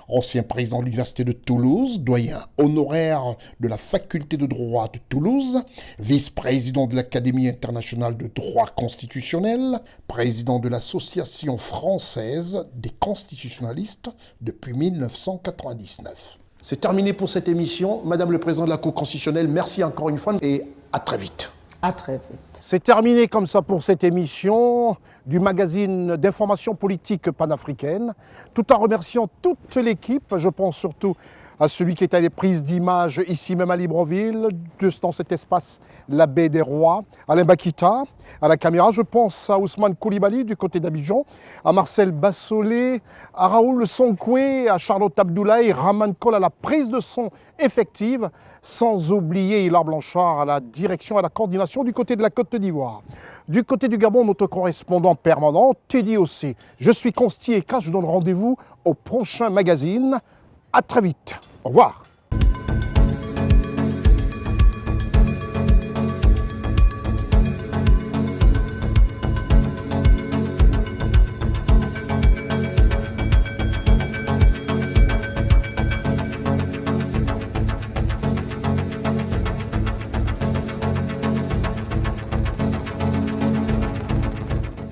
ancien président de l'Université de Toulouse, doyen honoraire de la faculté de droit de Toulouse, vice-président de l'Académie internationale de droit constitutionnel, président de l'Association française des constitutionnalistes depuis 1999. C'est terminé pour cette émission. Madame le Président de la Cour constitutionnelle, merci encore une fois et à très vite. À très vite. C'est terminé comme ça pour cette émission du magazine d'information politique panafricaine, tout en remerciant toute l'équipe. Je pense surtout à celui qui est à les prises d'images ici même à Libreville, dans cet espace, la baie des Rois, Alain Bakita, à la caméra. Je pense à Ousmane Koulibaly du côté d'Abidjan, à Marcel Bassolé, à Raoul Sonkoué, à Charlotte Abdoulaye, Raman Kol à la prise de son effective, sans oublier Hilaire Blanchard à la direction, à la coordination du côté de la Côte d'Ivoire. Du côté du Gabon, notre correspondant permanent, Teddy Ossé. Je suis Consti et je donne rendez-vous au prochain magazine. À très vite. Au revoir.